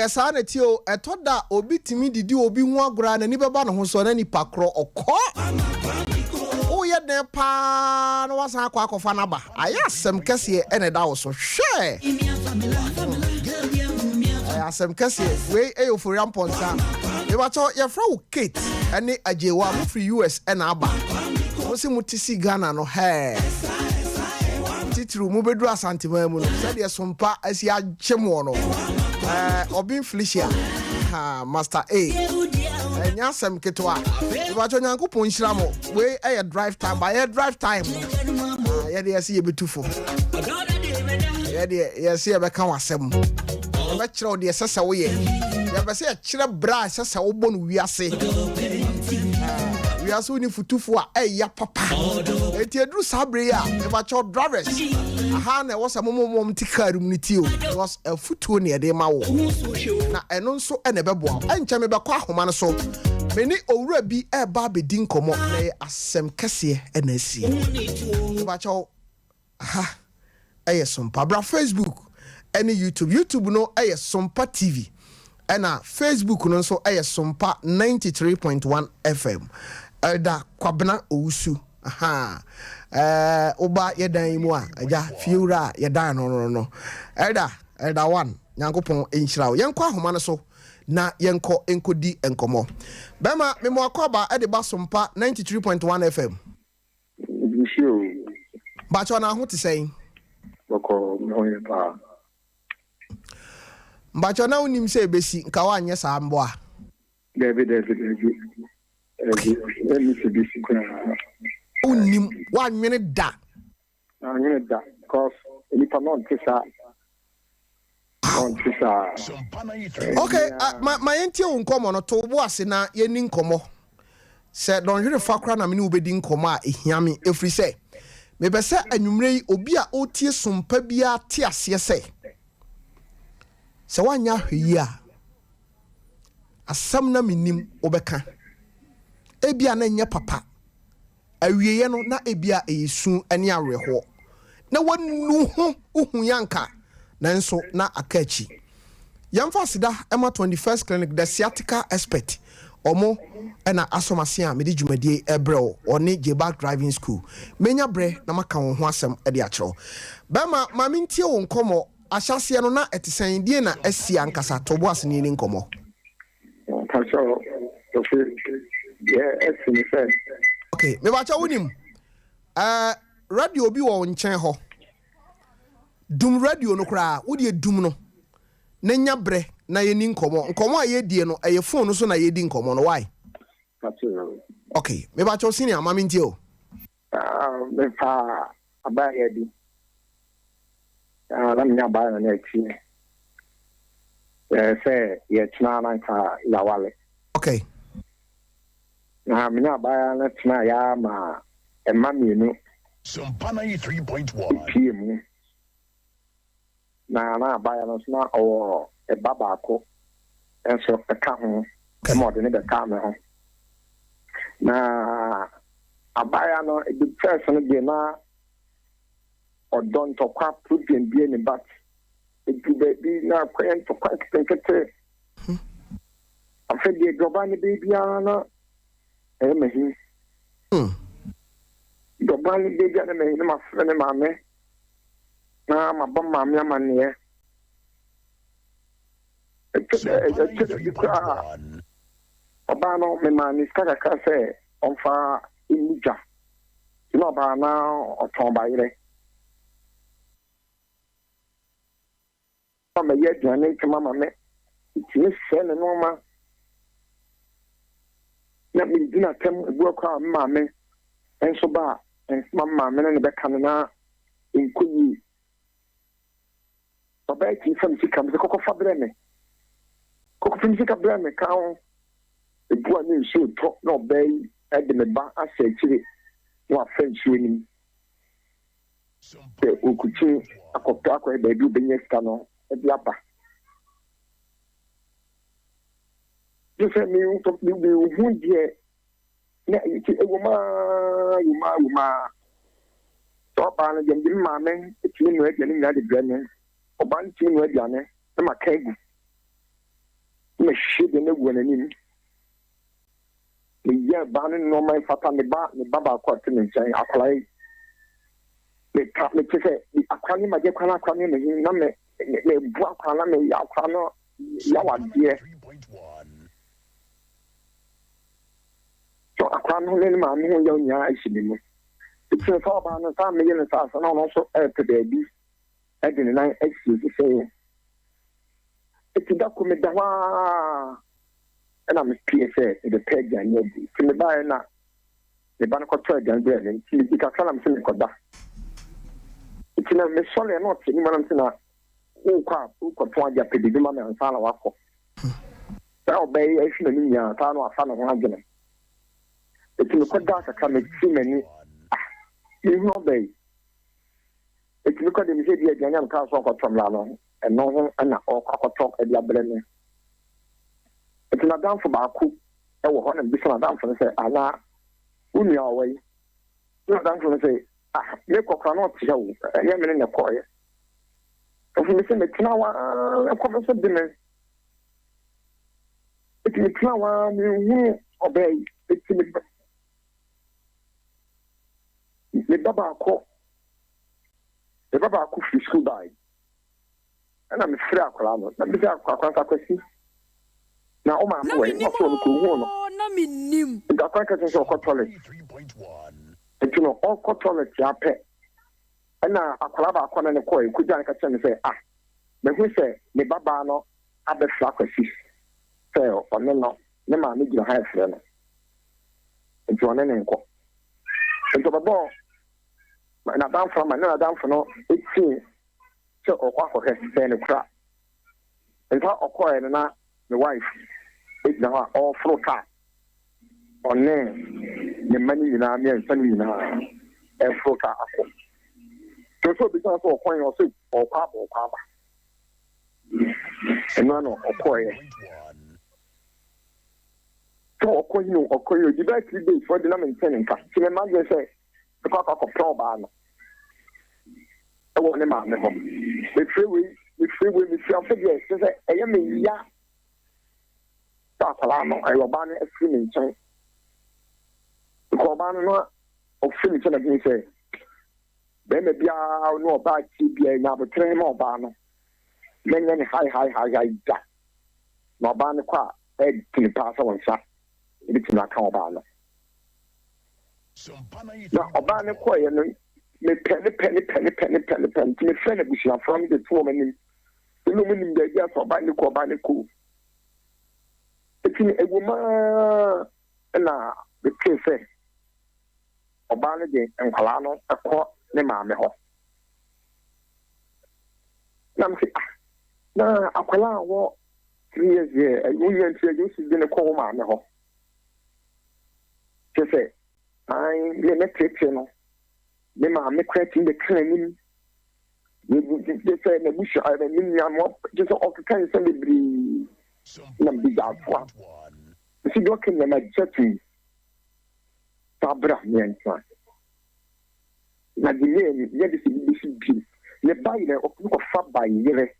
Sanity o etoda obi timi didi obi hu agora na ni beba no ho so na nipa kro okọ o ye den pa no wasan akọ akọfa na ba ayasem kese ene da wo so hwe ayasem kese we eyoforiam ponsa e ba cho ye fra wo Kate ene ajewa mo free US ena aba wo si mutisi Ghana no he titru mu bedu asantima mu no se de sompa asi agemo no Obin Felicia Master A Nyasem Ketwa Iwacho Nyankopon Nhyiramo we drive time by drive time ye de yesi yebetufo ye de yesi yebeka wasem be kire de sesa wo ye ye be se kire bra sesa wo bo no wiase wiase ni futufo a ya papa eti edru sabre ya Iwacho drivers aha na ɛwɔ sɛ momom ti car community o because afutuo ne yɛde ma wo na ɛno nso ɛna ɛbɛboa ɛnkyɛ me bɛkɔ ahoma no so meni owura bi ɛba bɛdi nkɔmmɔ na yɛ asɛm kɛseɛ ɛna asie bakyɛw aha ɛyɛ sompa bra Facebook ɛne YouTube no ɛyɛ sompa TV ɛna Facebook no nso ɛyɛ sompa 93.1 FM ɛda kwabena owusu aha oba yedan mu a aja fiura yedan no ɛda one nyankopɔn enhyira wo yenkɔ ahoma no so na yenkɔ enkodi enkomo bema memo akoba ɛde ba sompa 93.1 FM ba cho na ho te sɛn boko no yepa ba cho na unim sɛ besi nka wa anyɛ saa mbo a David unim wa nwene da because nipa non tisa okay my enti o nkomo no to bo ase na yeni nkomo se don hwere fakra na me ne obedi nkomo a ehia me efri se me be se anwumre yi obi a otie sompa bia te ase se wanya hweyi a asam na menim obeka ebia na nya papa awieye no na ebia eyesu ane awerho na wanu ho uhu yanka nanso na akachi yamfa sida ema 21st clinic the sciatica expert omo ena asomase a mede dwumadie ebreo oni J-Back driving school menya bre na maka wo ho asem ede akero bema mamintie wo nkomo ahyase no na etesen die na asia nkasa tobo asene ni nkomo okay me bacha wonim radio bi wo nchen ho dum radio no kra wo de dum no na nya bre na yeni nkomo a yedie no eye phone so na yedi nkomo no why okay me bacha senior mamintie o me fa abaya di na nya ba na echi say ye tna na ka lawale okay na mina ba na tna ya ma emamienu Sompana 3.1 PM na ba ya no na o e baba ko enso ka ho e mo de ne be ka me ho na abaya no e the person de na odon to kwa problem bi ne bat e du be na kwen to kwa kete afedi global ne be bia na e mehi global ne be bia na mehi na mafre ne mame na mabam mame amane ọba no me ma ni skaka ka se onfa inija no ba na oton ba yire ma ye dwane ke mama me ti se ne no ma na mi dina tem ebu akwa mama me enso ba mama me ne be kan na enkunyi ọba ti fam si kam se kokko fa breme kokko fam si ka breme ka on ebu ani nso to na obey e de me ba asa chire no afensu ni okuchi akọpọ akọ e ba bi benye sta no e bi apa je mi un to bi hu die na ti e wo ma to ba na je ma men ti no e je ni na de breme oban ti no e diane na makaigu me shide ne gwo nanim ya ba ne no mai fata ne baba ko ati ne nchen akwalai me ka me tse akwani ma je kwana akwani me na me bu akwana me ya akwano ya wadie so akwano ne ma me ho ya nya ashini mu tse fa ba no sa me ye ne sa na no so e pe baby e de ne na excuse say eti da ko me da wa and I'm PSA the peg and you can buy na the banco trade and there and see the Casalam Sinicoda. It's in a Missole not in Mantina, who can't get the woman and Sala Waco. Now, Bay, I should mean ya, Tano, son of Argument. It's in the Kodaka come see many. You know, Bay. It's because the media Janam Council from Lano and no and or talk at the Abrene. It's not down for Baku. I will want to be down for the say, Allah, Uni away. Not down for the say, make a cannot show a young in the choir. If you listen to now, a conversation dinner. If you now, you obey. It's the Baba call. The Baba cook for school by. And I'm a free alcohol. I'm a free now, oh, my boy, not so cool. No, Menim. The Aquacus of Cotolet. And you know, all Cotolet, your pet. And now, a collab corner in the coin could I can say, but who say, the Baba no, have the flaccus. Fail or no, no man, need your hair friend. And you are an enco. And to the ball. And I down from another down for no 18. So, or what has been a crap. And how acquired and not the wife. It's now all flow car. Or name the money in our men sending in our flow car. So, because of coin or soup or papa or papa. And none of acquired. So, coin you or coin you, you back 3 days for the number 10 in fact. So, the man say, the cock of pro ban. I want him out of home. The freeway, the self again, says, I am a ya. Salamo, I will ban a swimming chain. The Corbano of Finnish and again say, then maybe I know about TBA now, but train more banner. Then high, that. No banner qua, egg to the pass on shot. It's not Corbano. Now, Obana Quay and me penny, to me friend of Bush from the 2 women. The woman the idea for Obana cool. It's a woman and the case Obana and Colano, a court, the mamma. Now, Aquala walk 3 years here, and you used to be a call mamma. Just say, I'm the channel. The mamma cracking the claim. They say, the bush, I mean, I'm just all the kind of celebrity. I'm big out for. If you look in the majesty, Sabra, the name, yet is the buyer of fab by year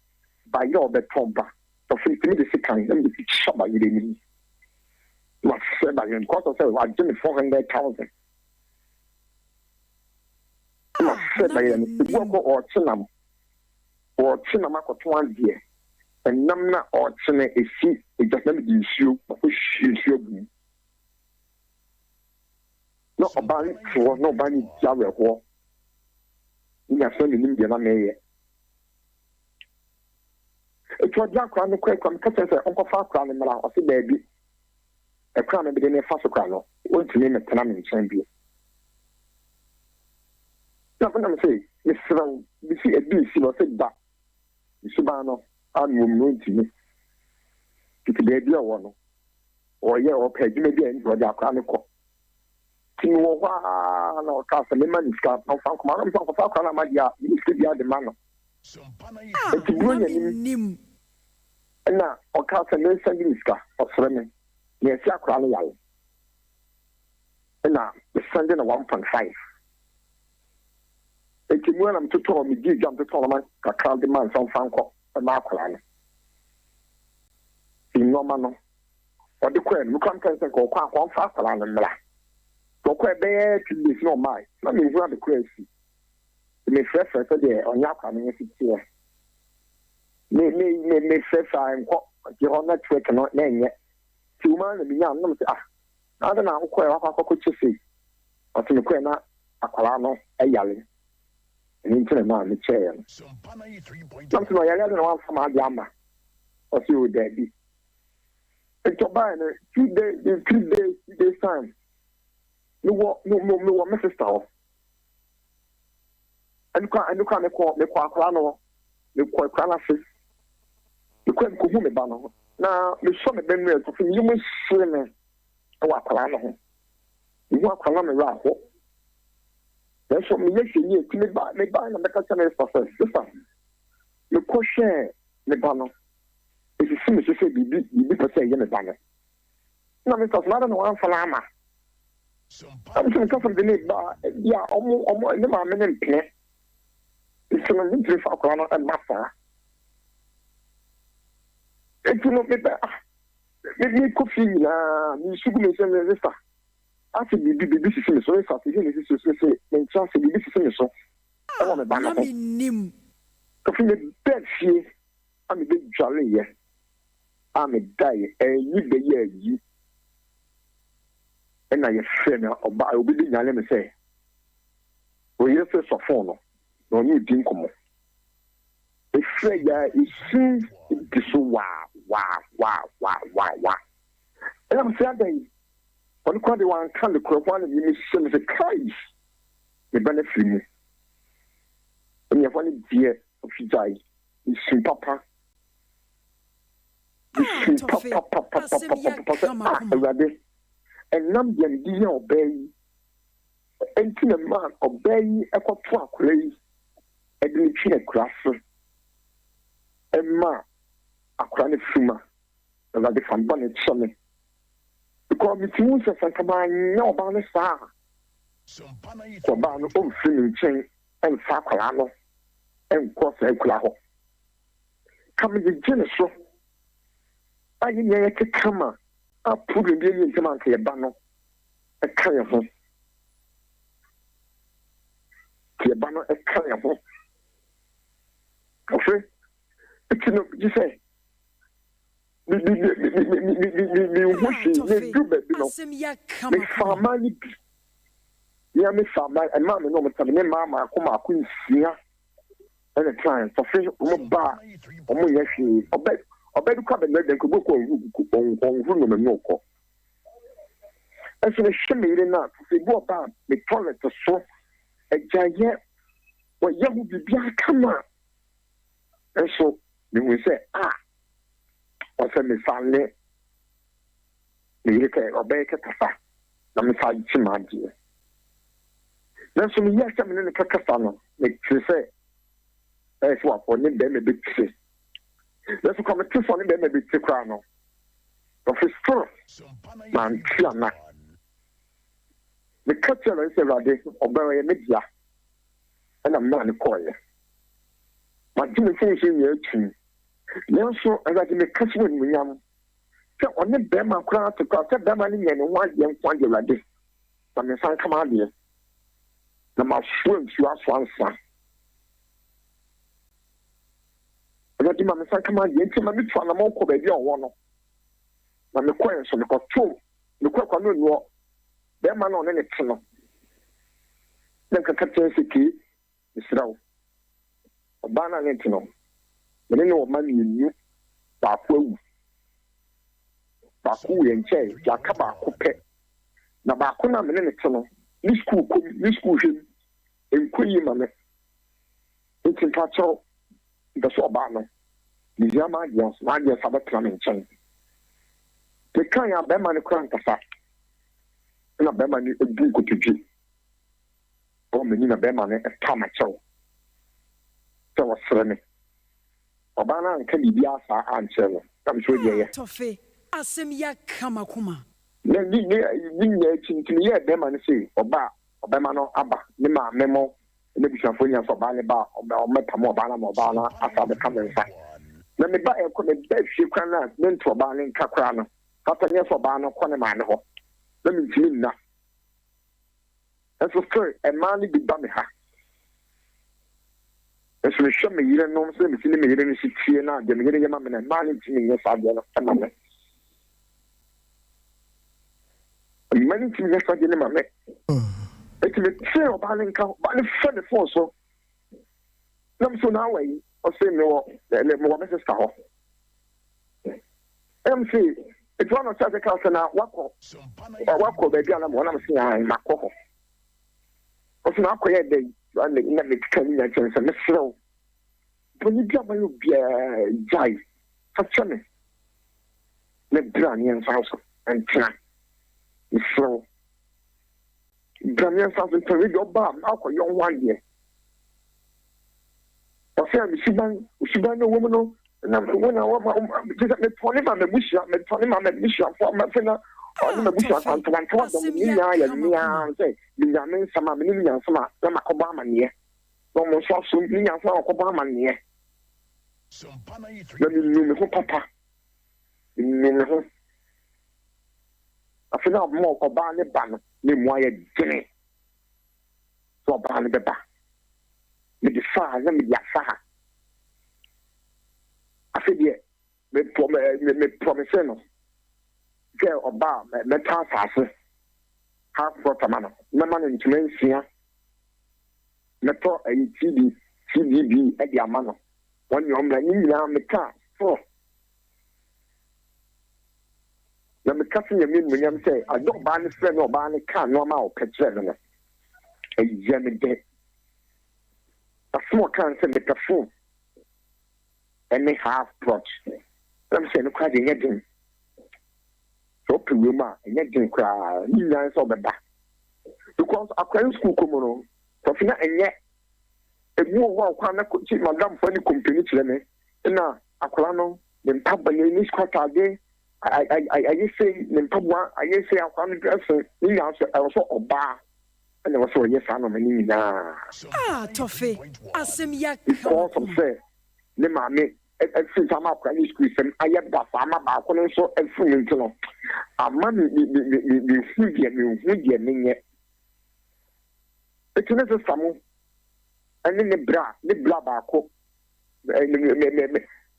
by your bed tomba. So, for the second, let me shop by you. What said by you, cost of I did 400,000. What said by you, or Chinam or Chinamako 1 year. And Namna or China is see, it does not issue, which you not about it for nobody, Java war. You have sent in India, mayor. It was Jack Crown, the quick one, because Uncle Far Crown in Milan, or see baby. A crown of the name of Fasocrano, want to name a Tanam champion. Nothing I'm saying, Miss Swan, you see a beast, you will say that. Subano, I'm going to me. It's a baby or one. Or yeah, or pay, you may be in for the Chronicle. King or Castle, the money scarf, no funk, Madame Falcon, my dear, you should be at the manor. It's a brilliant. And now, or Castle, no sending scarf or swimming. Yes, you're crying. And now, the sending a 1.5. It's when I'm to tell me, give jump to tournament, a crowd demand some Franco, a Marcolan. In no manner. Or the queen, you can't tell go quite one faster than the black. So quite bad to this no my. Let me run the crazy. You may fresh for there on your coming if it's here. May fresh I'm what you're on that trick and not name yet. 2 months and beyond, no, I don't know what I could see. Or to the queen, a colano, a yelling. And into the man, the chair. Something I don't want from my yama. Or see what they be. It's a buy 2 days, 3 days time. No, Mrs. Stow. And you can't call the Quaquano, the Quaquanasis, the Quack Kuhumi Bano. Now, the son of Ben Real, you must swim a Quaquano. You want Qualama Raffle. That's what me yesterday. Me buy na make a channel for sister. Me ko share me bano. If you see me say bibi per se ye me bano. Na me cause mother no one for lama. I'm going to come from the neighbor. Yeah, almost the man in play. It's an interest for Corona and Massa. It's not me coffee. Me sugar me send resistor. I said, this is so fast. This is so and chance to be this is so. I want to ban Menim. Coffee the bed she. I'm a big jolly. I'm a die. And you the year. And I say now, I will be the young and say, well, yes, it's a phone. No need to come. The figure is soon to so wow. And I'm saying, when the one can the crop one of you miss some of the Christ, the benefit me. And you have one dear of you die, you see papa. You see papa. And none can be obey. And to a man obey a quack race, and the chin grass. And ma, a chronic fumer, and like the fan bonnet summit. Because the two says I come on no about a star. For ban of swimming chain and Sacolano and cross a claho. Come in the generous. I didn't come. I put a billion to monkey a banner, a carrier home. The banner, a carrier home. Okay? It's not, you say, the do better. Make farmer, yeah, Miss Farmer, and Mamma, no, Mamma, come up with Sia and a client for free, bar, or more, yes, or bet. I bet you come and let them go on no call. As in a shimmy enough, they go about the toilet to so a giant. What young would be come out. And so they will say, what's a miss family? The UK or Baker Tafa. Let me tell you, my dear. Then some years coming in the Kakastano, make you say, that's what for them a bit sick. Let's come to funny baby to crown of his first man. The culture is a radic or bury a media and a man coil. But Jimmy finishing your tune. Also, as I make catch with me, so on the Bema crowd to cross a Bemani and one young one radic. But the son come out here. The mouth swims to us one son. But the man come out into my bit for a monk baby or one. When the coins on the control, the cock on the wall, their man on any tunnel. Then can catch a key, the slow. A banner lentino. The name of money you knew, Baku and Chay, Yakaba, Cope. Now Bakuna Menetano, this school him, in Queen Mamma. It's in Patrol. The Sobano, the Yama, yes, my dear Sabbath Clamming Chain. The Kaya Beman Crankasa, and a Beman a Bunko to G. Oh, Menina Beman a Tamacho. So was Serene. Obana and Kelly Biasa and Chelo. I'm sure you are. Tofi, Asemia Kamakuma. Then you to me, Beman say, Obamano Abba, Nima Memo. Maybe some for Baliba or Mopamobana after the coming fact. Let me buy a comment bed she can then to a ban in Caprano. After near for Bano Connemano. Let me see now. That's for sure, a man be dummy her. As we show me, you don't know, me didn't see now, the beginning of a man and man to me, yes, I don't know. Many things yes, I didn't know. It's a trail banning count, but it's funny for so. Some so now, or say no, more Mrs. Tahoe. MC, it's one of such a council now, Wako, baby, and I'm one of the in my coho. What's not quite day, and the never coming at chance and slow. When you jump, you'll be a jive. Such a me. Let Brownie and House and Tran. It's slow. Ghanaian something to read your bar, Malcolm, young 1 year. I say, I'm Shiban, a woman, and I'm when I want my Tony, my mission, my Tony, my mission for my friend. On the bush, I'm going to say, Yamin, some million, some Obama near. No more shop soon, million, some Obama near. Let me know, Papa. I feel no more Obama ban, name why a jenny. So Obama the back. Me the far, let me yafa. I said, yeah, me promise no. Girl Obama, me task as half for a man. No man in Tunisia. Me to a TDB at the amano. One young man in the car. So, now me cousin you mean when you say I don't buy any friend or buy any car normal petrol. A German day. A small can send the phone. And they have brought. I'm saying, quite a getting. So, Puma, and yet didn't cry, you guys over back. Because a crime school commono, Tofina, and yet a more walk on a could see Madame for any company to them. And now, a colonel, then Papa, you need quite day. I say, then Papa, I say, I can't dress, you answer, I was so bar. And there was so yes, I know many now. Toffee, Asim Yak, because of say, the mammy. Since I'm up at this Christian, I have that farmer back on so everything. A man, the food, it's another summer, and then the bra back,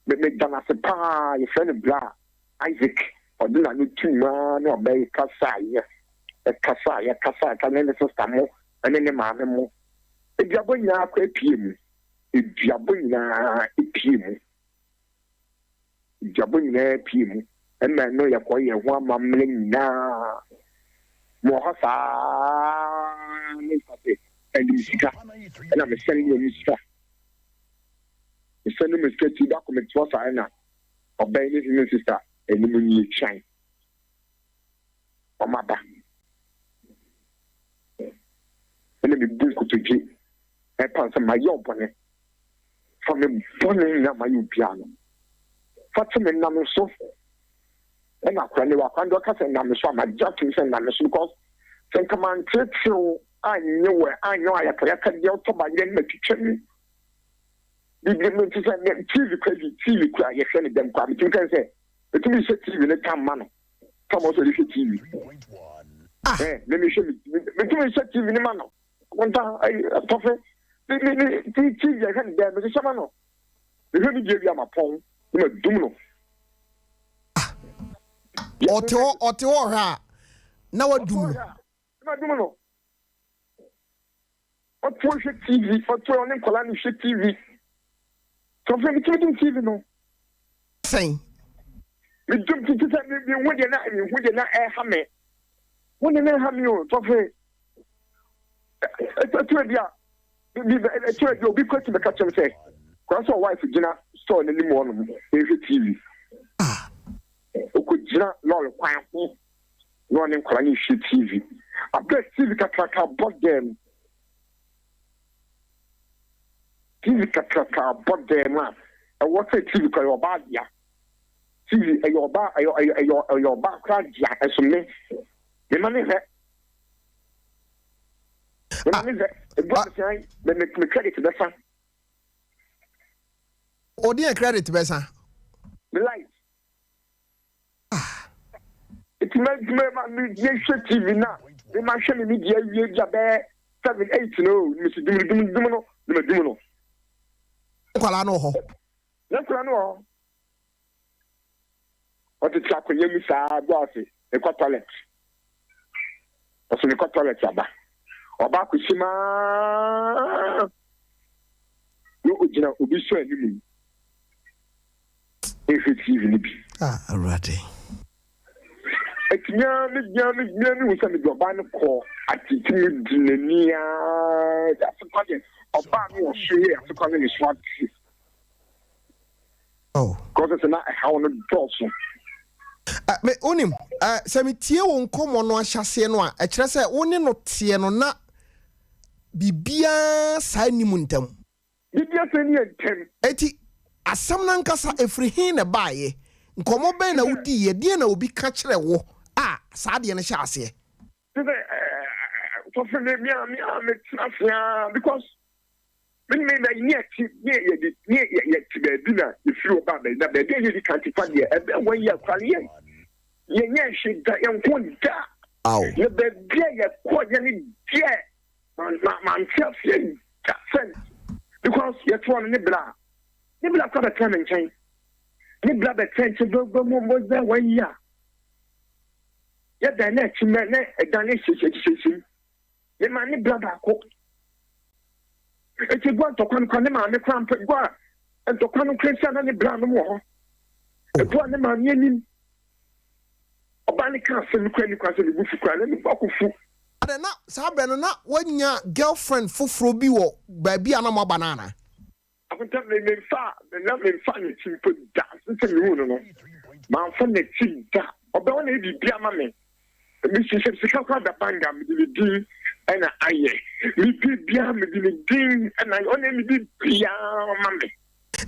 make done as a pie, your friend bra, Isaac, or do not need 2 man or bay Cassai, a Cassai, and then the system, and then the mamma. If you're going to create him, if you're going to him. Jabun ne pim and man no yakoye one mamling na mohasa and Misika and I'm sending you Mr. Sending me straight to document was I know obey this sister and the moon shine. Oh my back. And then the book to G. I pass my young bonnet from the bonnet my piano. Fatima Namuso and I can walk under Cass and Namuso, my judging and Namuso because Saint Command Churchill, I know where I know I can yell to my name to kitchen. The women to send them TV cry, you send them come. You can say, the TV said TV in the town man. Come also look at TV. Let me show you. The TV said TV in the man. One time I tough. The TV I can there, but the Samano. The really give you my phone. Duno. Oto ha. Na wa duno. Na duno. Oto she TV, oto on Kolani she TV. So from the TV no. Saying. Me jump to say me won dey na ha me. Won dey na ha me o, so fe. Eto dia. Eto dia obi kwati be catch am say. Because our wife Gina store in the morning, TV. Okujina lol kwan ho no ne nkwani hwe TV. I bet TV kakraka bought them. TV kakraka bought them. And what say TV ka your bad ya. TV your bad crowd ya eso me. The money he. The money he. What say me credit to the fan. Odi credit besa. The light. It make TV now. The machine media you jabe 7 8 no. Mr. Dumo. Kwala no ho. Kwala no ho. O ti tla kwenye mi sa do ase. E kwa toilet. O so ni kwa toilet aba. Oba kwishima. Yo ojina obi so animu. TV ni bi. Alrighty. Etinya me wo se me do ba no ko atitimi dinania. That's what it. Oba no hwe that's what it swat. Oh. Because it's not how on the also. Me onim sɛ me tie wo nkɔmmɔ no ahyɛseɛ no a ɛkyerɛ sɛ wo ne no tie no na bibia saa ni mu ntam bibia sɛ ni ntam eti asɛm na nkasa ɛfiri hin na baayɛ nkɔmmɔ bɛn na wodi yɛ deɛ na obi ka kyerɛ wo a saa deɛ no hyɛ aseɛ because me near baby na if you about na baby you can't find here when you are crying yeah she that young one da the baby ya quite any dear man self sense because you're trying to nibla got a time and change nibla the change to go more than 1 year yeah the next man a donation the man nibla back it's a good to come on the cramp and to come Christian and the brand war. A one man yin Obani Castle, Cranny Castle, the Bush Cran, and the Boku Fu. I don't know, Sabana, when your girlfriend Fufro or baby Anama banana. I can tell them far, the lovely funny to put dance into the room. My friend, the chin that, or don't need to be a mammy. Mr. Shaka, the bangam, the dean. And I me bia me di ding and I only me bia mame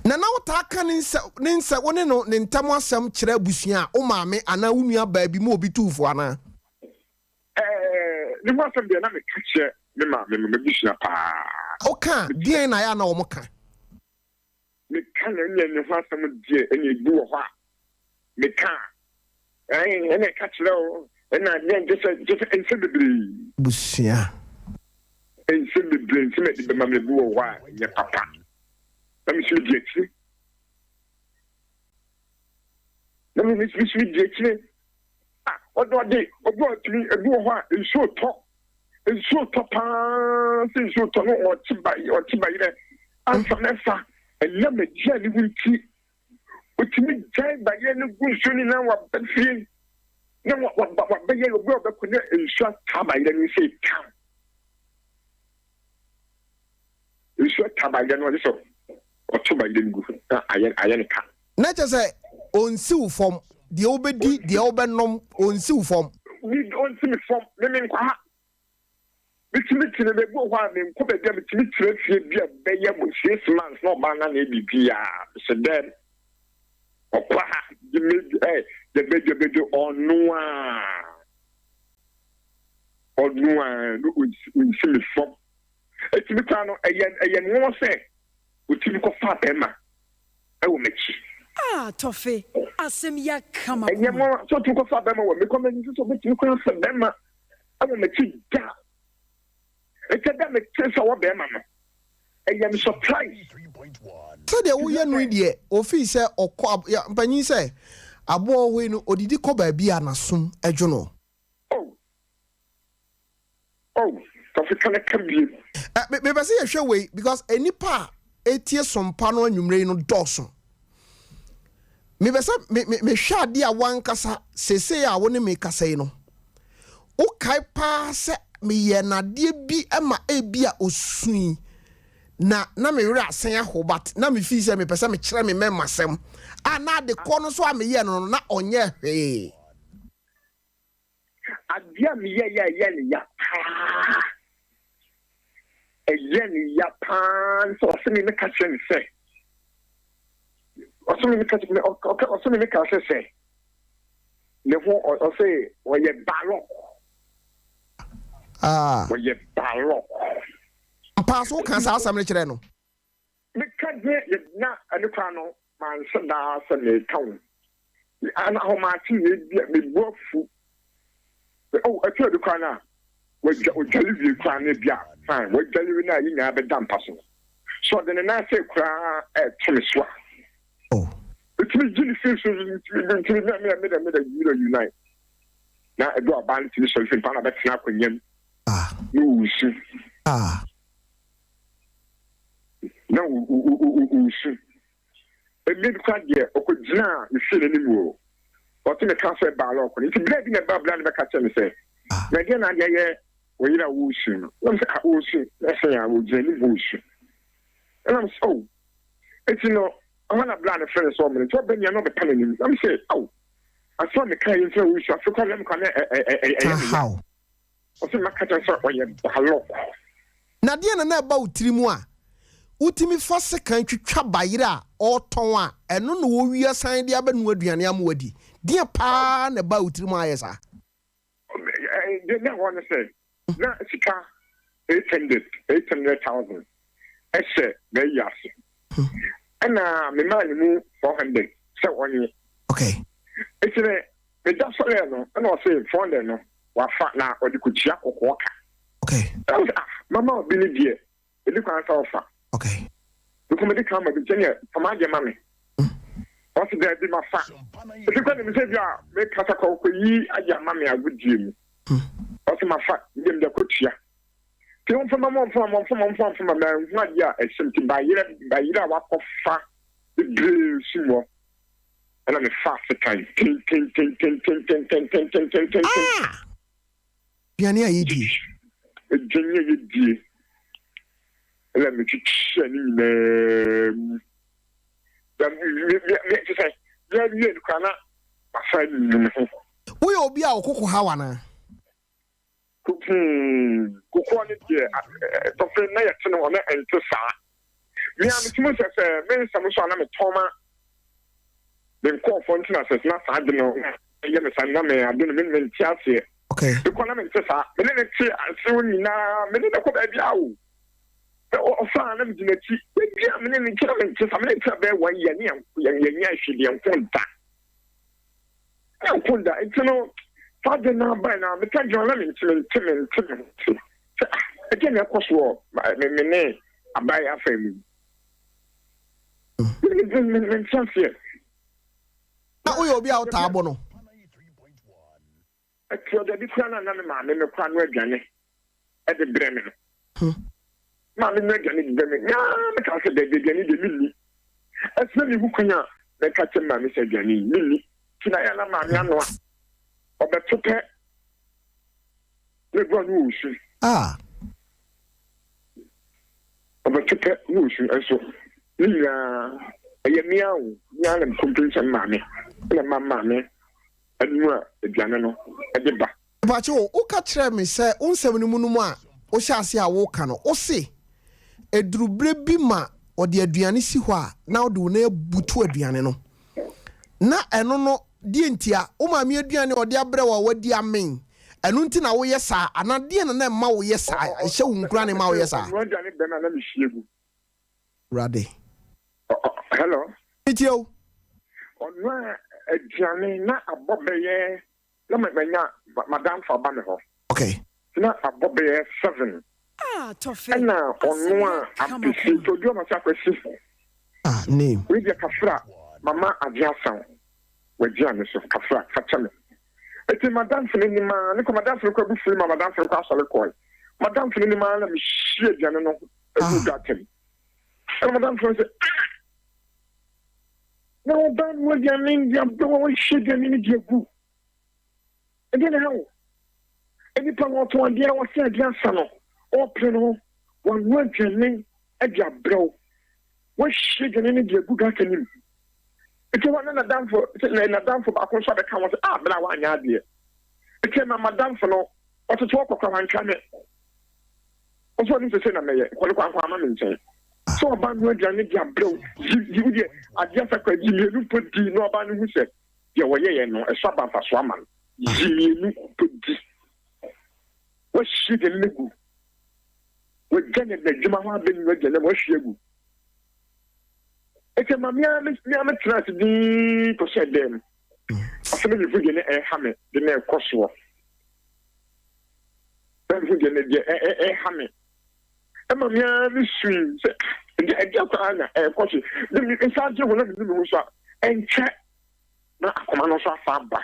na wotaka ninsa woni no ne ntam asem kire abusua o maame ana wunua baabi mo obi tuufo ana ne mo asem de na me kache me maame me busua pa oka die na ya na wo moka me kan ne ho asem die ene du ho a me kan ene kache o and I just incredibly busia incredibly the mammy boo why your papa. Let me see you. Let me see you. What do I do? What to me a boo why is so top. It's so top, since you don't know what to buy or to buy there. I'm from Nessa and let me jelly will keep. What to me, giant by any good shooting now what been feeling. No, what the yellow brother could not ensure time. I didn't say time. You should have I don't know this or two by didn't go. I can't. Not just say on seal from the obedi, the obenom on seal from. We don't see me from the name. Which means the go one name, Copa Debit, be a bayer with 6 months, no banana, maybe be so then. Or you made the baby on noir we see me from it's me can a yen one say with you go fat Emma. I will make you. Toffee, asem ya come up. And you more so to go fat Emma when we come into so much you can for them. I will make you down. It's a damn chance of them. I am surprised. So the we no die office or mpanyin say abo we no odidi ko ba bia nasom adwono Tofi can come here me be say hwe we because enipa etie sompa no anwumre no doso me be say me hwa ade a wankasa sese a wo ne me kasa yi no o kai pa se me ye na de bi ema e bia osui na me wura asen aho but na me fi se me pese me kire me memasem na de ko no so a me ye no na onye hwe adia me ye ya ya pan so se me ka kire me se o so me ka kire me o so me ka se ne ho o se o ye balo o ye balo paso kan sa asam ne kire no me ka de na anukwa no man se da se me town ana ho ma ti me bofu atwa de kwa na o jalivi kwa na bia fine o jalivi na yi na be dam paso so de na se kwa tumiswa it me jini face so me unite na e do aban ti so fin pa na be tena kwanyam no usu na usu e me kwa de okojina e fi ne mu o ti me ka se ba lo ko ni ti bread na ba bla na be ka che me se na de na ye we yira usu no se ka usu na se ya wo jeni usu and I'm so it's no I want to blind a friend so many to be no be telling him I'm say I saw the kind of we shall forget them. How? Also, my cat saw hello. Nadia na ba utirimu a utimi fa sekan twitwa bayira oton a eno no wo wi asan dia ba nu aduane amwadi dia pa na ba utirimu ayesa They want to say na sika 800,000 ese be yase ana me man mu 400 so onye okay it's the just so no ana say 400 no wa fa na odikuchia kokoka okay mama believe here the can offer okay the comedy come with Virginia from my mammy what's there be my fa if you can say ya make catako yi aja mammy a good dream what's my fa dem the coachia Tiom from my mom from my man not ya a something by year wa offer the drill sumo and I'm a fast kind tin Piania yidi Virginia yidi let me check me say you kana afan we obi a okoko hawa na kuko ne de to fe na yete no na ento saa me am timo se me nsam so na me toma den ko fonti na se na saa de no ye me san na me ado no me ntiase okay ko na me ntse saa me ne ti ase woni na me ne ko ba bia wo o fa na me dinati bia me ne ntia me ntse saa me ntse ba wa ye ne ya hwede enkonta enkonta ntino Father na by na me ka John let me again e koso me abai afem me chance na we obi a utaabo no akio de bi kwana na me ma me kwa no aduane e de bre me no ma me no aduane de me ya me ka se de aduane de mili asna ni bu kwanya me ka che ma me se aduane mili kina ya na ma me ano Obetupe le gwa nusu Obetupe nusu eso nia miawo nia na complain mame na mama me anu a aduane no e de ba ba che o ka kire me se unsem ni mu a o hya ase a wo ka no o se edurubre bi ma o de aduane si ho a na o de na ebutu aduane no na eno no die ntia o ma me aduane o de abre wa wadi amen enu nti na wo yesa ana die na ma wo yesa hye wo nkura ne ma wo yesa aduane be na me hyiegu rade hello itio onwa aduane na abobeye na me banya madam fa ba me ho okay na abobeye 7 Tofiakwa na onwa apisi to dio ma sakwesi name we dey kafra mama ajiasan wajiane so kafra fatame eti madam fini ma ne ko madam fini ko bu fini ma madam fini ko asole ko madam fini ma na mi hie diane no edu gatem e madam fini se no ban wajiane ndi abdo wo hie diane ni diegu e de na ho e di pa wo to ande a wo se ajiasa no o pleno wo wajiane e di abro wo hie diane ni diegu gatem It's one madam for a concert account. But I want idea. It came a madam for no, or to talk of one can it. Also, I need to say, I may qualify. So, about what you need to blow, you get a just a credit, you put the no about who said, you were no, a shop of a swaman. You put this. What's she the legal? With Janet, the Jimama been regular, what's she? It's a mamma, I'm a trust to say them. After you put in a hammer, the name Cosworth. Then put in a hammer. A mamma, Miss Swing, a Japana, a coffee. Then you can start to one of the Musa and check. Now, Akumano Faba.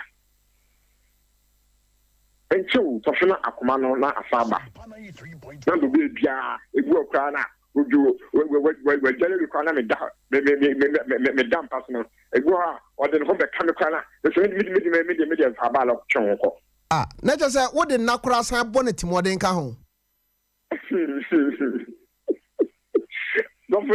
And two, Tofina Akumano, not a Faba. Not to be a good crana. Would you generally economy me down personal e go or the home camera the media abalo chonko na just say what the nakura san bonnet modern ka ho don't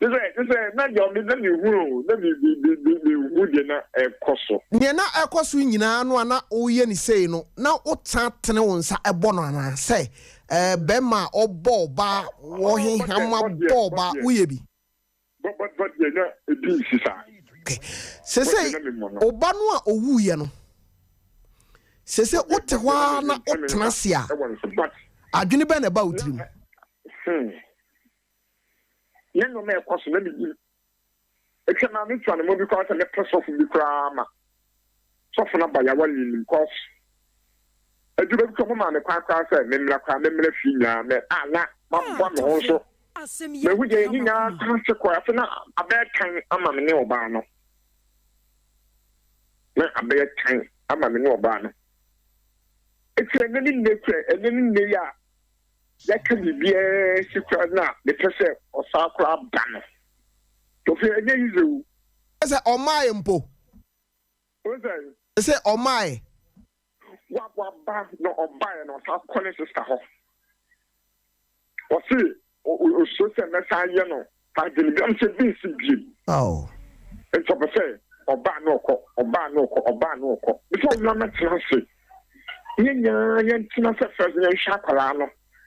This is not your midnight rule. Let me be wooden a cosso. Niana a cosso in Yana, oh, yen say no. Now, what tanons a bonana say, Bema or Boba, Wahi Hamma Boba, Weeby. But you're not a piece. Okay. Say, Obanwa or Wuyano. Say, what the one or Trasia. I didn't ban about him. Young man, question, let me give. It's a man trying to move because of the press of the crama. Soften up by your one because I do not come on the car, memory, memory, my one also. But we get in our consequence, a bad time, I'm a new barno. A bad time, I'm a new barno. It's a living nature, and then they are. That can be a secret now, the person or Sakra banner. To feel a new. I say, oh my, Mpo. What's that? I say, oh my. What bad no or buy no South Corner sister. Or see, or so say, Messiah, I didn't say this. Oh. And so I say, or ban no co, or ban no co, or ban no co. Before I'm not say, Yen Tina first and Shakalano.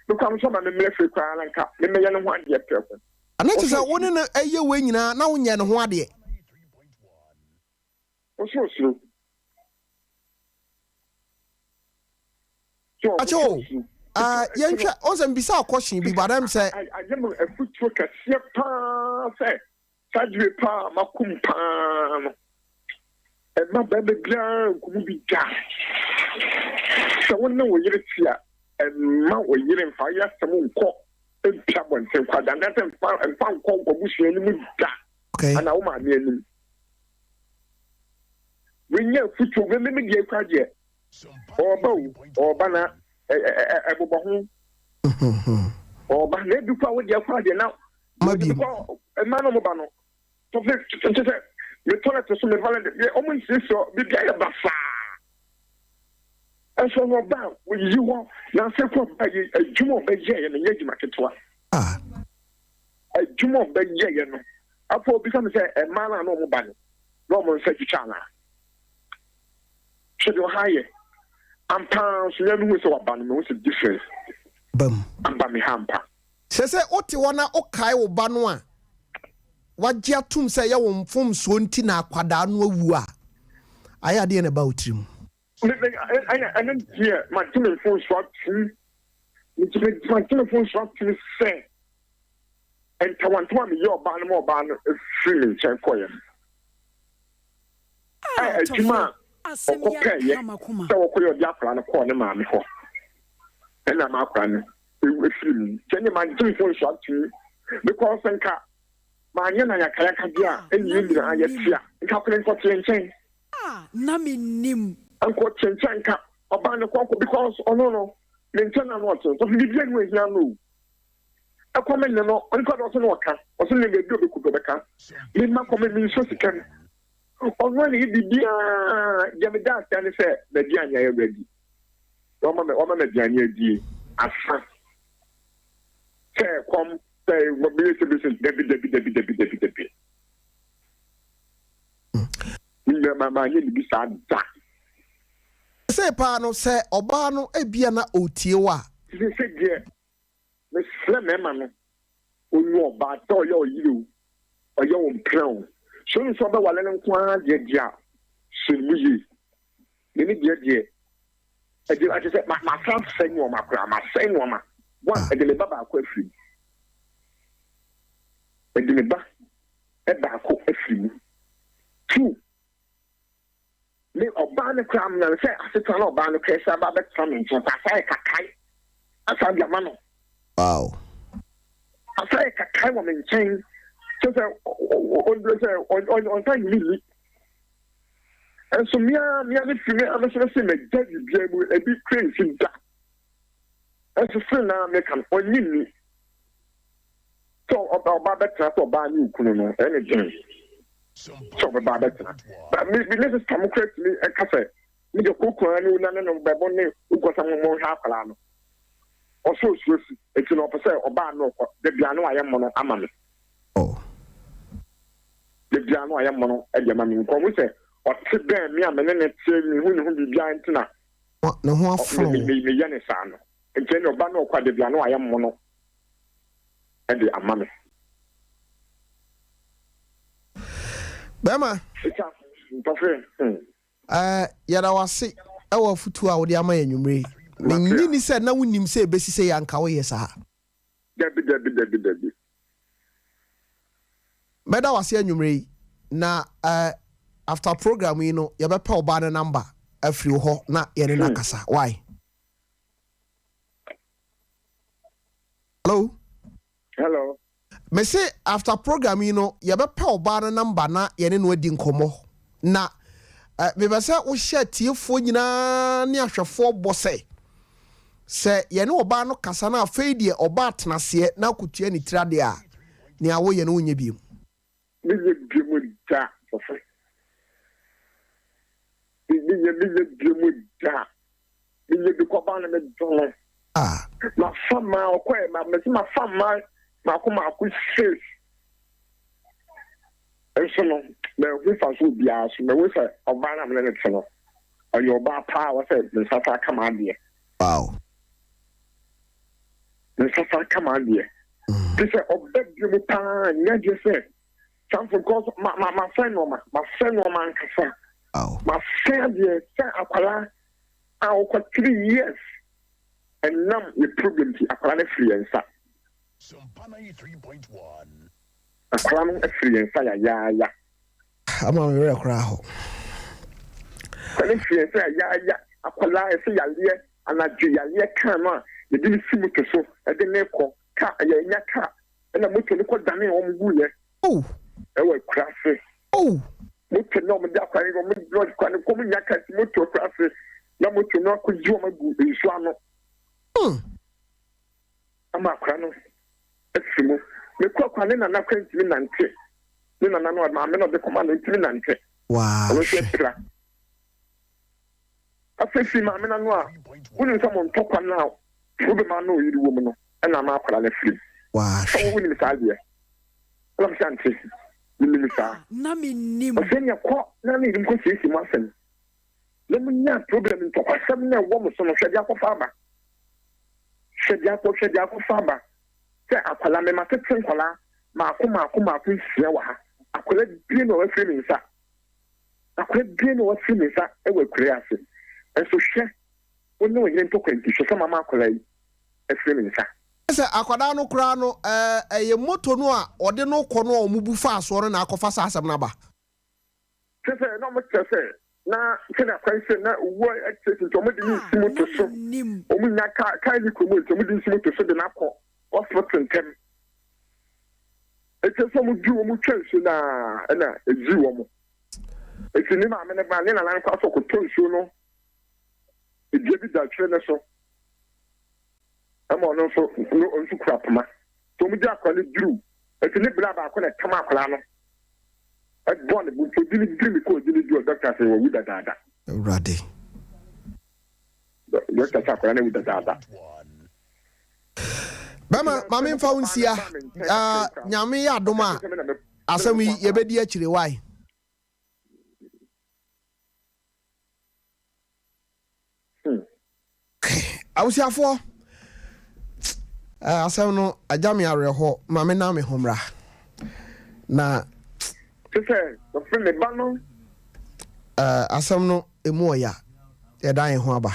Look, I'm some of the military crown and cap. The million 1 year person. And that is a 1 year winning now in Yan 1 year. So true. So, Yanka, also, beside question, be but I'm saying, I am a foot worker, Siapa, say, Sadri Pa, Makum Pan, and my baby girl could be done. So, when no one is here. And now we're getting fire, someone caught a trouble and say, and that's and found call for Bush and okay. And now my name. When you're fit to women, you can't yet. Or bow, or banner, a bobo, or banner, do power with your father now. Maybe a man of a banner. So, you told us to some valid, they almost say so, be a buffer. And so, no doubt, when you want, now, say, a Jumo Beja and a Yaji market. Ah, A Jumo Beja, I thought become a man and no banner. Roman said to China. Should you hire? I'm pounds, never was a banner, was a difference. Bum. I'm by me hamper. Says, Otiwana Okai or Banwa. What Jatum say, you won't form Swantina Quadano Wua. I had in about him. I didn't hear my telephone swap to my telephone swap to say, and Tawan, your banner more banner is free check for you. I Juma, so your yapper and a corner, mammy. And I'm up and with you. Send my telephone swap to because and cat. My young Kayaka, and you are yet here. Calculate for change. Ah, Menim. Uncle Chenchanka, about the Quaco because, oh no, Lieutenant Watson, so he didn't wait now. A comment, no, Uncle Watson Walker, or something they do the Kubeka. Let my comment means so can. Already the dear Yamadas and said, the Diana ready. Woman, Diana D. As fast. Say, come, say, what be the Debbie. My name is sad. Say, Pano, say, Obano, Ebiana, Otiewa. They said, dear, Miss Flemman, who you are bad, or you, or your own crown. Soon for the Wallen, dear, soon we. Dear. I just said, my son saying, my grandma saying, woman, one, and the Baba question. And the back, a back of a few. 2. Me obano kram na say aseta na obano kesa ba betam nche asai kakai asa dia mano wow asai kakai wo menchen so say on time really and so me ne fi me am say me daddy bia mu e bi crazy da and so na me kan onyini so oba betam so oba ni kunu no ene so about that. But this is come correctly a cafe. Me the cook and no babone who got some more half alano. Also, it's an opposite or bar no, the piano I am on Amman. Oh, bia no ayɛ mono e de ma me nko mu sɛ ɔte bɛn me a me ne tie me hu ne hu bibia ntina ne ho afro me yɛ ne saa no nti ne ɔba no ɔkwa de bia no ayɛ mono e de ama me bema yada wase ewa futu a wode ama enwumre menyi ni se na wonim se besi se yanka wo ye saa dabi meda wase enwumre na after program yi no ye be pa oba na number afri ho na ye ne nakasa why hello me say after program you know ye be pa oba na number na ye ne no adi nkomo na me be say wo share tiefo nyina ne ahwefo bose se ye ne oba no kasa na afei de oba atenase na akutua ni tirade a ne awo ye no wonya biem me ye biemu da sofe me ye biemu da me ye bi ko ba na me don ma fama okwe ma fama ma safe eso no me hu fa so bia so me we say oba na me ne tno oyo oba pa wa say me sasa kama de wow me sasa kama de this oba bi mu pa nya je say some for cause ma friend no ma nkasa ma friend de say akwala a okwa 3 years and now the problem is akwala free and sa Sompana 3.1. Akwala free and sa ya ama me re kra ho akwala free and sa ya akwala say ya le anadwe ya le kan no e di si moto so e de ne ko ka ya nya ka na moto ne ko dane o mgu ye e wa krafe moto no me da kwani go me blood kwani ko me nya ka moto krafe na moto no ko ju o magu nsu ano ama kwano esimu me kwa ne na kwantimi nante ne na no ma me no de command ntimi nante wow o se tra afefi ma me na no a wonu nsa mo ntokwa na wo be ma no yiri wo mu no na ma akwara na free wow so woni mi sa de ala mi sante mi sa na menim o se nya ko na ni rim ko sisi mo asem le mu nya problem ntokwa sam na wo mo so no hwede akofa ba hwede akofa ba se akwala me ma tete nkwala ma ko sia wa ha akwala bi no afiri mi nsa e wa kure ase enso hwe woni wo yire ntokwa nti so mama akwala yi afiri mi nsa se akwada no kura no eye moto no a ode no kɔ no a omubu fa aso no na akɔfa sa asɛm na ba se no mo tese na kena kwanse na wo access to mo di si moto so o mu nya ka ni ko mo to mo di si moto so de na kɔ hospital ntem ete so mu di wo mu twensu na eji wo mu ete ni ma me ne ba ne na nan kwa so ko twensu no e bi da tire ne so ama no so no onsu krapma to mu di akwale duru ete ni bla ba ko na tama akwala no e bon bu to dili ko dili do doctor say wo wi da dada ready doctor say akwala na wi da dada Bama mame mfa unsia nyame ya adoma asem ye bedi akire wai awusiafo asem no ajame areho mame na me homra na tese do frame ba no asem no emu oya ye dan ho aba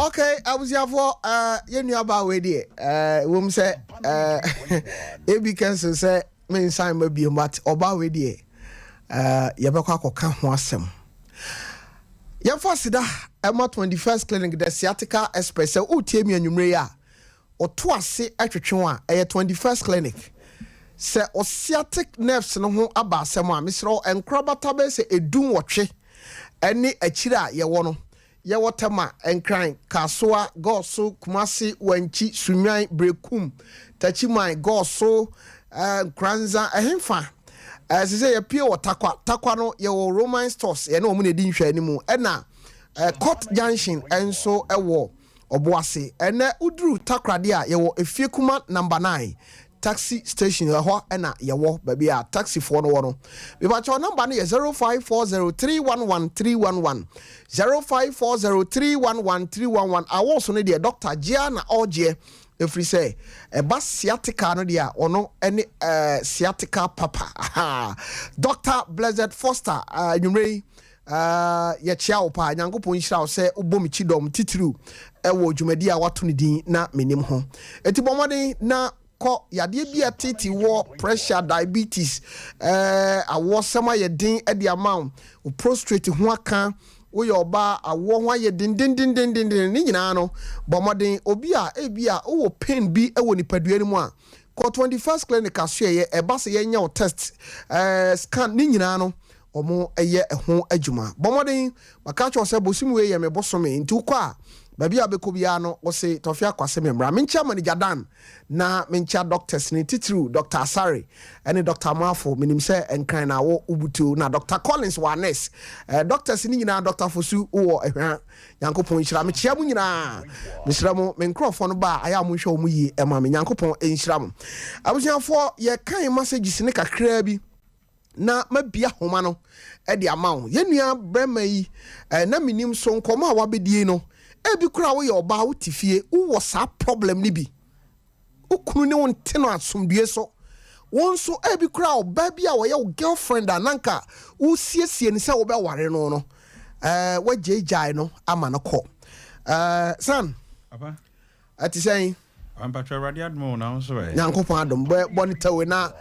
Okay, I was here for you knew about where the woman say ebi cancel say me sign maybe but about where the yabekwa koka ho asem ya fasida ema 21st clinic the sciatica express o tie mi anwumre ya oto ase atwetwe a 21st clinic se sciatic nerves no ho aba asɛm a mesrɛ enkrabata be se edun wɔtwe ɛne akyira ye wo no ye wotema enkran kasoa goso kumasi wanchi sunwan brekum tachiman goso kranza ehemfa sese ye pie takwa no ye wo Roman stores ye na omu na di nhwa animu ɛna Court Junction enso ewo oboase ene udru takrade a ye wo efie kuma number 9 taxi station ho ena ye wo baby a taxi for no wono we ba cho number no ye 0540311311 0540311311 awo so ne de Dr. Giana Oje efri say eba sciatica no dia ono ene sciatica papa Dr. Blessed Foster nyumrei ya chia opa nyankopon hira wo se ubomi chidom titru ewo dwumadi a wato ne din na menim ho eti bomoden na ko yade bia titi wo pressure diabetes awo sema ye din e de amount o prostrate ho aka wo ye oba awo ho ye din ni nyina no bomoden obi a ebia wo pain bi ewo nipadua ni mu a ko 21st clinic aso ye eba se ye nya o test scan ni nyina no omo eye ho adwuma bomoden makacho se bosimwe ye me bosome nti ukwa baby abekobia no wo se Tofiakwa se membra mencha manager Dan na mencha doctors ni titru Dr. Asare ene Dr. Mafo menim se enkran na wo ubutu na Dr. Collins wa nurse doctors ni nyina Dr. Fosu wo ehwa yankopon hira me chia mu nyina mesra mu me nkrofo no ba aya mu hwe mu yi ema me yankopon enhira mu abusiafo ye kan messages ne kakra bi na mabia homa no e de amawo yenua brema yi na menim so nkomo a wabedie no ebi kura wo ye oba wo tifie wo sa problem ni bi ukunu ne won teno asomdue so won so ebi kura oba bi a wo ye girlfriend ananka wo siesie ni se wo be ware no no wajejai no ama no ko san papa ati say Ampatwa radio admo na so e Nyankopon adom bonita we na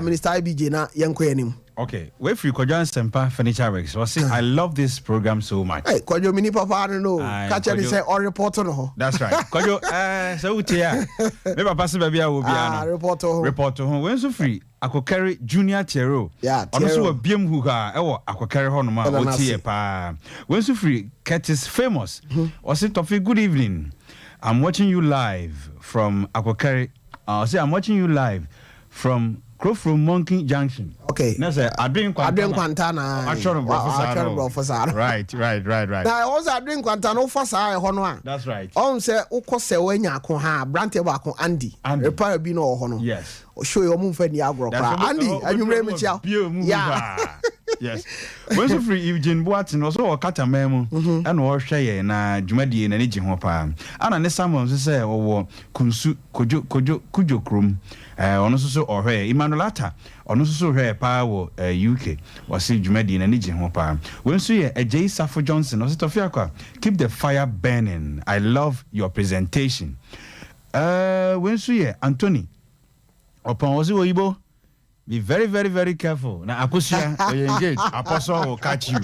minister IBJ na yenko yanim. Okay, we free Kojo Sempa Furniture Works. So see, I love this program so much. Hey, Kojo mini papa I don't know. Catch any say or report no. That's right. Kojo so utia. Me papa se baby a wo bia no. Report ho. When so free Akokari Junior Tero. Yeah, ono so wa biem hu ha e wo Akokari ho no ma otie pa. When so free Curtis Famous. O say Tofi, good evening. I'm watching you live from Akokari. I'm watching you live from From Monkey Junction. Okay. Now say I drink Quantana. Right. Now also I drink Quantano for sa hono. That's right. On say ukose wenya ko ha brante ba ko Andy. Repair bi no hono. Yes. Show your move any agro. Andy, anywure me chia. Yeah. Yes. When so free Eugene Boatin also o kata memu and o hweye na dwumadie na nigi ho pa. Ana ne Samuel say o kunsu kujo krom. Ono so ohwe Imanolata ono so hwe pa wo UK wasi dwumadi na nigi ho pa when so ye Ajay Safo Johnson also Tofiakwa keep the fire burning. I love your presentation. When so ye Anthony upon was oyibo be very very very careful na akosia you engage apostle will catch you.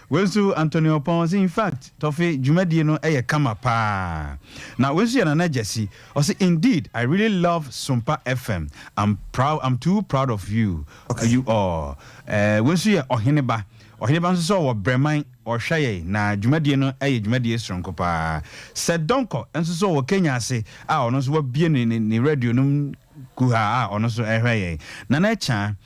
When so Antonio Ponzi, in fact, Tofi Jumadi no eye kama pa. Now when so na Jesse, I say indeed, I really love Sumpa FM. I'm too proud of you. Okay. You all. When so Ohineba so wa Breman or Shaye na Jumadi no eye Jumadi strong pa. Said Donko and so wa Kenya say ono so bien ni radio num kuha ono so ehwe Nana Chan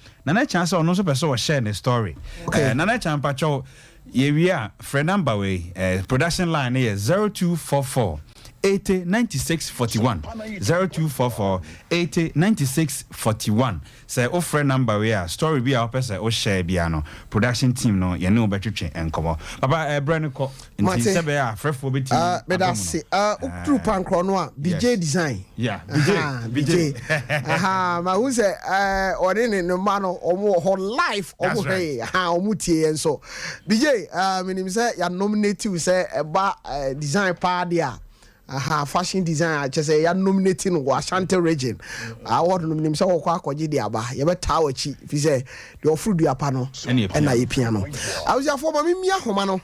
so ono so person share the story. Okay. Nana Chan pacho yeah, friend number way production line here 0244 809641 0244 809641. Say o friend number we story be our person o share bia no production team no ye no betwetwe enkomo papa brand ko nti se be a frefo beti me da se true pankro no a BJ design BJ aha ma hu se ori ne no ma no omo ho life omo hey omo tie enso BJ menim se ya nominate you say eba design pa dia fashion design just say ya nominating wa Ashanti region award nominate so kwa akwaje dia ba ye beta wachi fi say the ofru dua pa no na ye piano awusia for ma mia homa no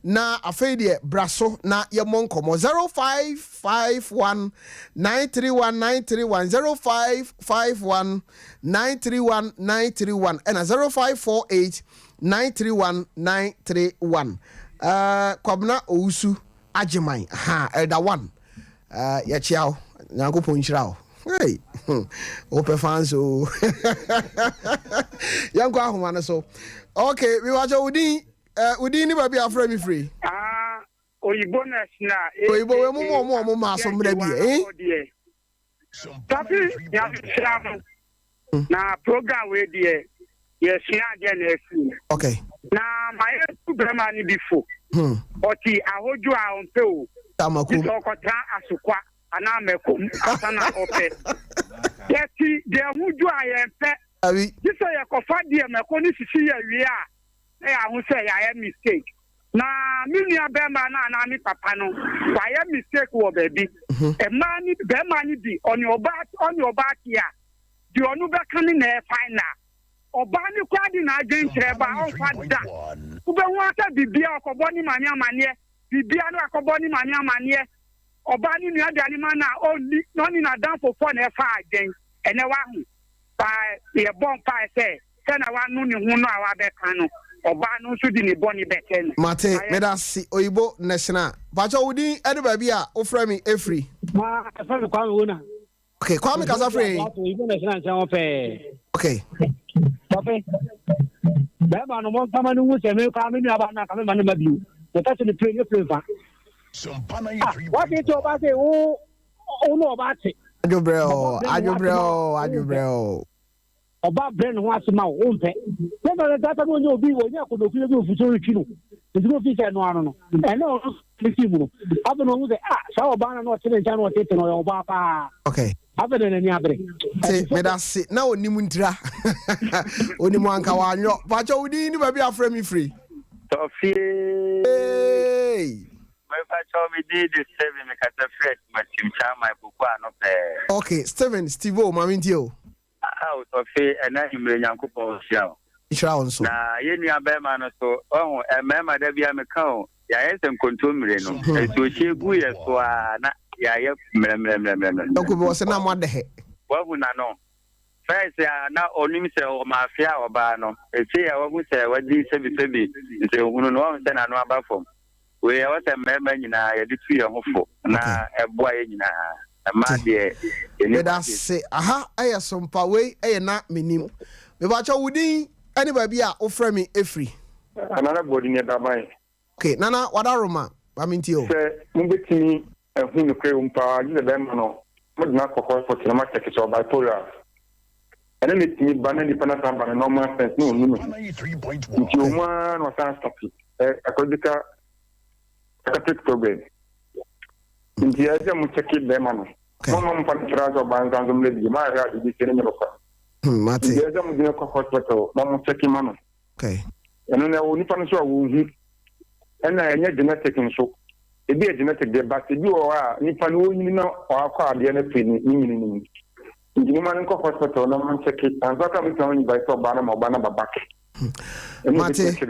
na afei de braso na ye monkomo 0551 931 931 0551 931 931 and 0548 931 931 kwabna ousu ajeman ha elder one ya chiao nyanko ponchirao hey open fans o yanko ahoma no so okay we watch udi ni baby afra mi free oyibo na oyibo we mo ma so mra bi tapi ya shiramu na program we die yes na na efu okay na my program ni before oti ahoju a onpe o tamaku okota asukwa ana mekom asana ope yeti de ahoju a yempe abi disa ye kofa de meko ni sisi ya wi a na ahu say ya mistake na minua be ma na mi papa no wa ya mistake wo baby e ma ni be ma ni bi oni oba kia di onu be kan na e final oba ni kwa di na agin treba on fa da ube wata bibia okobo ni mani amane bibia no akobo ni mani amane oba ni nua de ani ma na oni no ni na dan fofo na e fa agin ene wa hu pa ye bon pa se na wa nu ni hu no awa be kan no oba no so di ni boni be ken mate meda si oyibo national bacha wudi ene ba bia ofra mi efri ma fa mi kwa mi wona okay kwa mi kasa free oyibo national ncha won pe okay okay ba no mo pama nu se me kwa mi nu aba na ka me ma na biu the touch the play you play fa what is your ba say o no oba te ajobreo oba brain ho asema o mpe no ba data mo nyo obi wo nya ko do fi bi ofuso retwi no nti no fi se no ano no e no fi mu no abo no hu se sa oba na no tele ncha no tete no oba pa okay abo na ni abre se me da se na onimu ntira onimu anka wa anyo pacho udi ni ba bi afra mi free Tofie hey my pacho me did the 7 me kata fresh my chimcha my bukwa no pe okay Steve o mami ntio Tofie ena himre nyankopon sia Ishra onso na ye nua be ma no so ohun emema da bia me kan o ya yesem kontomire no eso chegu ye so na ya ye mremremremrem doko be wose na mo de he wabu na no first ya na onim se o mafia oba no ese ya wabu se wadi sebi nse hunu no won se na no aba fom we ya wose mmema nyina ya de tu ye hofo na eboa ye nyina ma de eni da se aha aya sompa we eye na menim me ba cha wudin ani ba bia ofra mi efri another body ne da mai okay nana wadaroma ba mintio se mo betimi ehun no kre umpa ji da ma no mo dina kokko for na ma check so bipolar ene ne timi bana di pana tamba no ma sense no nti o ma no san stop akodika akatek problem nti ya je mo check it ma no mo pan trazo banza ngomle di ma ra di kene no ko mate ya je mo dina kokko to mo check ma no okay eno na wo ni pan so wo hu ena enye genetic nso ebi genetic de but ebi o a ni pan wo nyini na o akwa ade na pe ni nyini ni man ko hospital na man check it and so come to me by so bana mo bana babak mate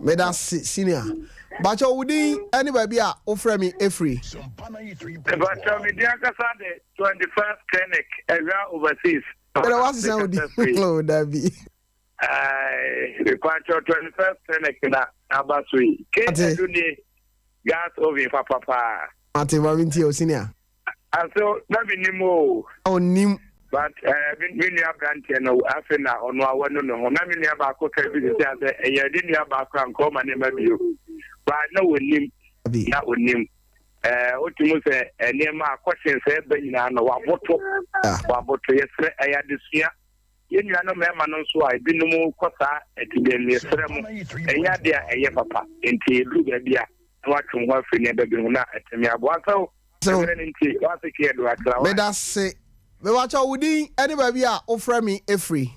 me da senior bacha wudi ani ba bia ofra mi efri bacha mi dia kasa de 21st clinic area overseas era was sound oh dabi the quarter 21st clinic na abasui ke eduni gas over papa mate ba minti o senior so na binimo onim but when you have brand no afena ono awano no na me nia ba ko ka bi se ase e di nia ba ko an ko ma ne ma bio ba na wonim na onim otumu se enia ma question se ba nyina no waboto yesre aya desua ye nua no me ma no so a bi no mu kosa etibem yesre mu enya de a eye papa enti lu ba bia na watun ho afeni ba bi na etemi abo aso so enti wasike do akra me da se me wacha wudi ani ba bia ofra mi efri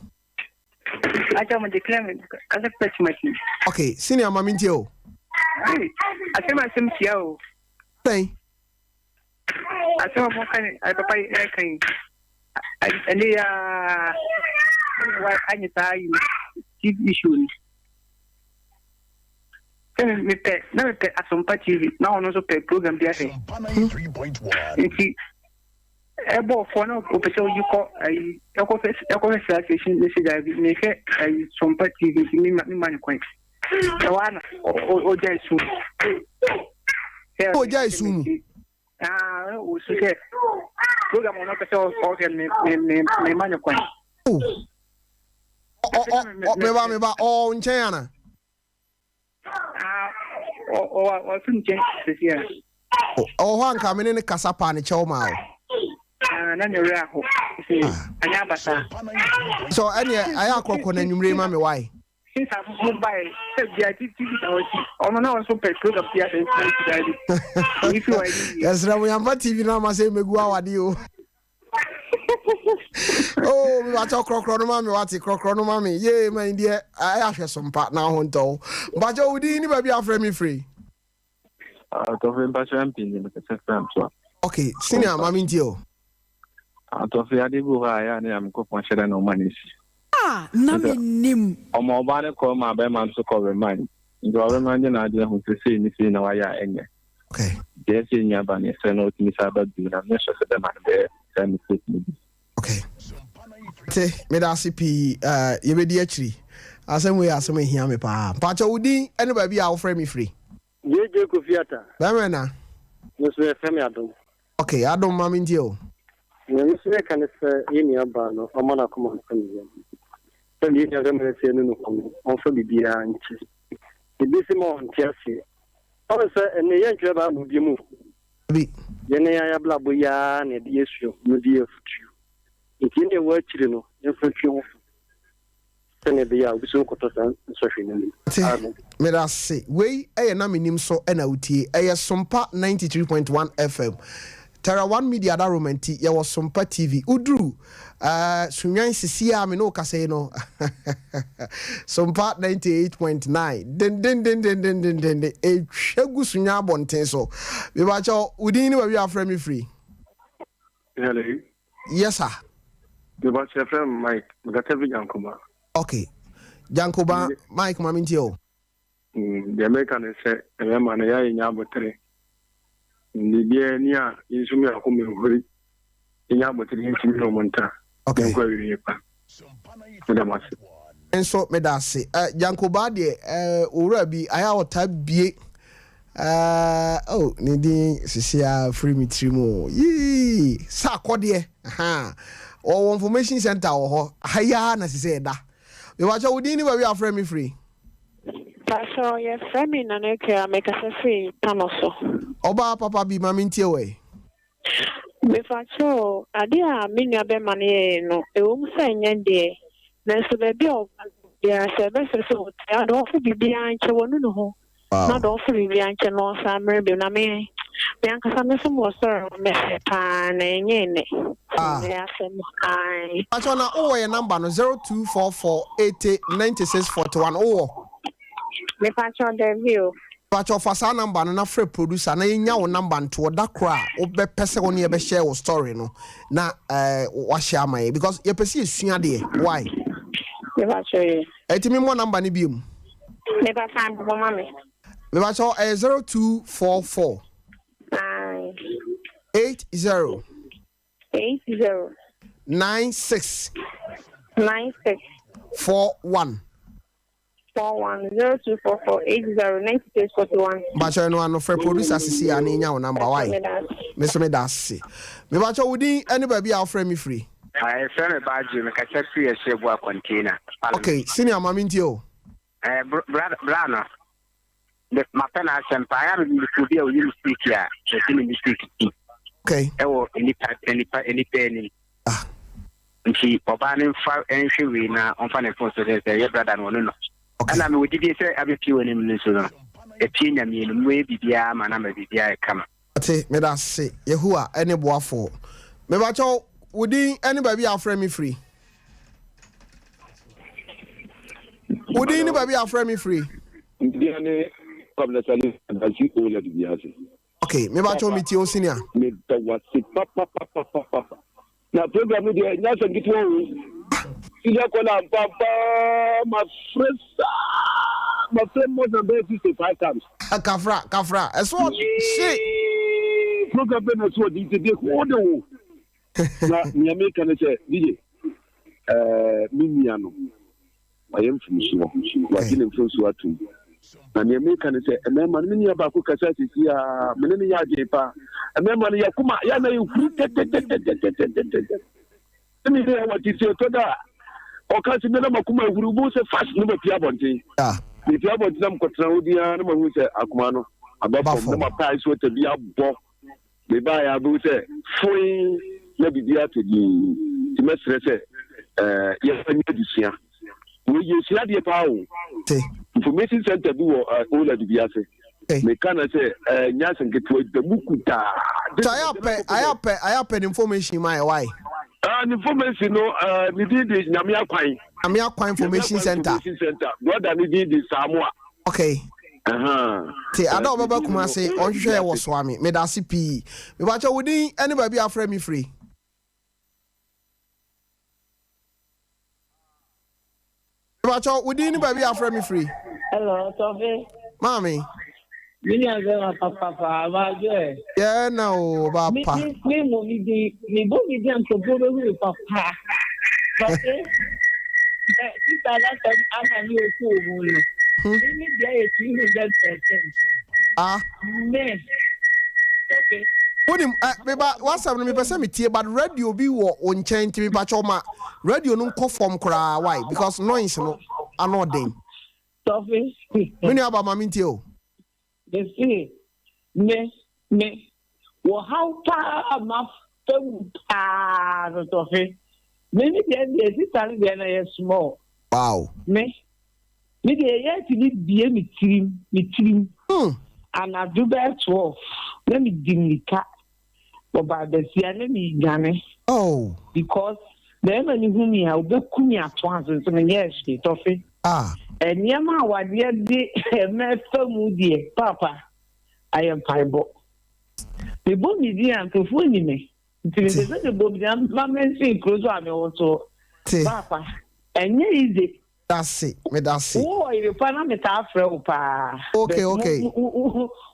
acha mo declare me as a person okay senior mami ntio asema simtia o thank asema mo kan ai papa ai kan ani ya wa anyi tai issue me Asompa TV. Now also pay program there. Ebo for no official you call a association. This is a Sompa TV. Me money coin. One or Jesu. Oh, Jesu. Program on official organ me money coin. Meba oh China. Or something this year. Oh, one coming in the Casapani Choma. So, any I are cooking and you remember why? Since I moved by on an hour super program here. Yes, we am not TV now. Must say, me go out you. Oh, we watch our crocodile, what's it, crocodile, mommy? Yeah, my dear, I have some partner on toe. But you would even be afraid me free. Okay, senior, mammy, Joe. I'm going no money. Menim. Or more bad call my man to cover mine. You are reminding idea who to see anything now. Okay. Yes, in your banner, send out Miss Abbott, I'm not sure the man there. Okay. Me da CP you be actually as we are some here me pa. Pacha udi anybody our friend me free. JJ Kofiata. Ba na. No so femi adom. Okay, adom mama ndio. No so kan se yemi aba no amana come femi. Femi ya remere se no no on so bibia nchi. Ebi se mo ntiase. O se ene ye ntwe ba mu bi mu. Bi. Yene ya blabo ya na de yesu no di efutu. Ikinde wa chiri no efutu. Sene be ya biso koto san so hwene. Me da se we na menim so na utie Sompa 93.1 FM. Tara One Media da romanti ye was Sompa TV udru sunyan sisia me no kase no Sompa 98.9 den e hwegu sunya bonten so we ba cho udin ni we afra me free. Hello. Yes sir. We ba che friend Mike Mugatabi Jankoba. Okay. Jankoba Mike mamintio. The American say e man ya nya botre. Ni bia ni a insumi akome hori. Nya botre ntimi no monta. Okay. Enso me da se Jankoba de owura bi aya ota bie oh ni din sisia free me trimo yi sa akode o information center ho haya na sise da we watch wudi ni we afre me free so ye frame na ne ke make us free tanoso oba papa bi mami ntie we me facho ade a menu be mane no e wo musa nya de na so be bi o ya se be so ya do fu bibia nche wonu no ho na do fu bibia nche no sa mere be na me anka sa me so mo so me pa na nyene ya se mo ai facho na o ye number no 0244809641 o me facho de view facho fasa number no na free producer na nya wo number nto da kra wo be pese wo ne ye be share wo story no na wa share mai because ye pese esua de why me facho etimi mo number ni biom me ba fan bo mama me facho 0244 80 96 41 0244809641 bacho no ano free producer sisi ani nya wo number why me so me da se me bacho wudi anybody a free me free I friend about you, make a check free a share container. Okay, senior mamintio. Brother, my pen has some fire to be a you speak here, the speak. Okay. Oh, any penny. And she, Papa, and she will now on funny post to your brother and one. And I would say, I be few in Minnesota. A teen, mean, way be the arm and I'm a BBI come. Ate, me da se, Yehua, any boa for. Me bacho, would anybody a frame me free? Would anybody a frame me free? Okay, me bacho meet you senior. Na program de nyasa gitwo ila kola papa ma fresa my friend more than 55 times. Kafra. As what? Shit. Program is what you did. Now, me American say, DJ, Miniano. I am from Suwa. I am from Suwa too. And the American say, and then many about Kukasa is here, many Yajepa, and then money Yakuma, Yana, you let me hear what you say to that. Or can't you never Makuma, who was a fast number Piabonti? Ah, the Piabonti, some Cotraudia, who said Akumano, about from the price with the Biabo. They buy a boot, free, maybe the after the semester, yes, I need this year. We use the power. Information center do all of the Biase. Me can say, Yas and get to the Mukuta. I have information my why. Information, no, we did this Namia Quine. Namia Quine Information Center. Brother, we did this Samoa. Okay. See, I don't remember come say on share was swami. Me da CP. Me watch out within anybody afraid me free. Me watch out within anybody afraid me free. Hello, Tofi. Mommy. Papa, yeah, no, Papa. Me movie and to go with Papa. Okay. I'm new too. Ah. Okay. What's happening? Me person me tie, but radio be wo on chain to me pachoma. Radio no come from kra. Why? Because noise no anodin. Tofi. Me ni aba mami tio. They say, me, well, how far am I Tofi? Maybe the sister is small. Wow. Me the yet to be me team. And I do that 12. Let me ding the cat. But by the sea, let me gane. Oh. Because the enemy whom me, I'll be coming at once and some yes, Tofi. Ah. And Yama, what dear, Papa, I am Pibo. The bomb is here and to fool me. The bomb, Mamma, say, close on me also. Papa, and easy. That's it. Oh, you find me pa. Okay.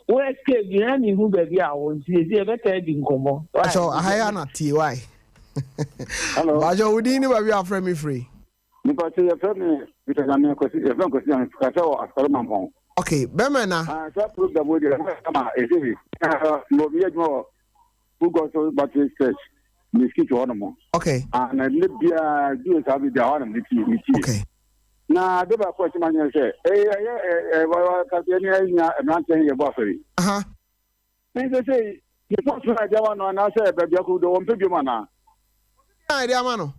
Where escape behind me who baby I was here better in Como. So I have not TY. Hello. I just within you are friend me free. Because you have me because I'm a question. Okay, Bemena. That prove the body. Who got so much research? Mosquito animal. Okay. And I live here, do have the arm. Okay. Now, the question I say, I'm saying your buffering. They say, you don't try that one, and I said, but you could don't pick your man. Idea, Mano.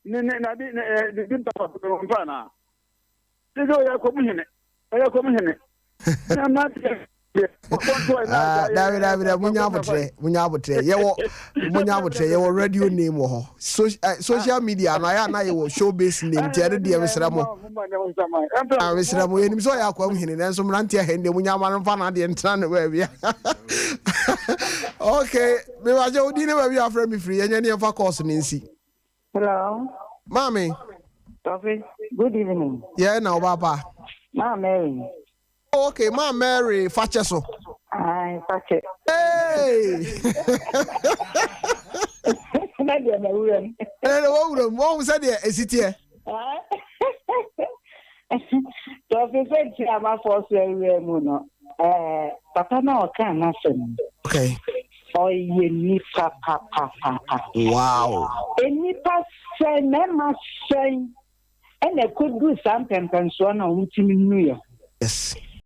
I didn't talk about the Fana. They go, you're coming in. I'm not. David, munyabotre. Yewo radio name wo. Social media na yewo showbiz name ti ade de mesramo. Mesramo yenim so ya kwa hini nanso mrante ahende munyama mfa na de ntra ne ba bia. Okay, me waje odi ne ba bia afra me free enya ne fa course ne nsi. Hello. Mommy. Tofi, good evening. Yeah, now Papa. Mary. Okay, Ma Mary Facheso. Aye, Fache. Hey! What said there? Is it here? Papa no can nothing. Okay. Oh, you need papa. Wow. Any person, never say, and I could do something and so on, which in New York. Yes.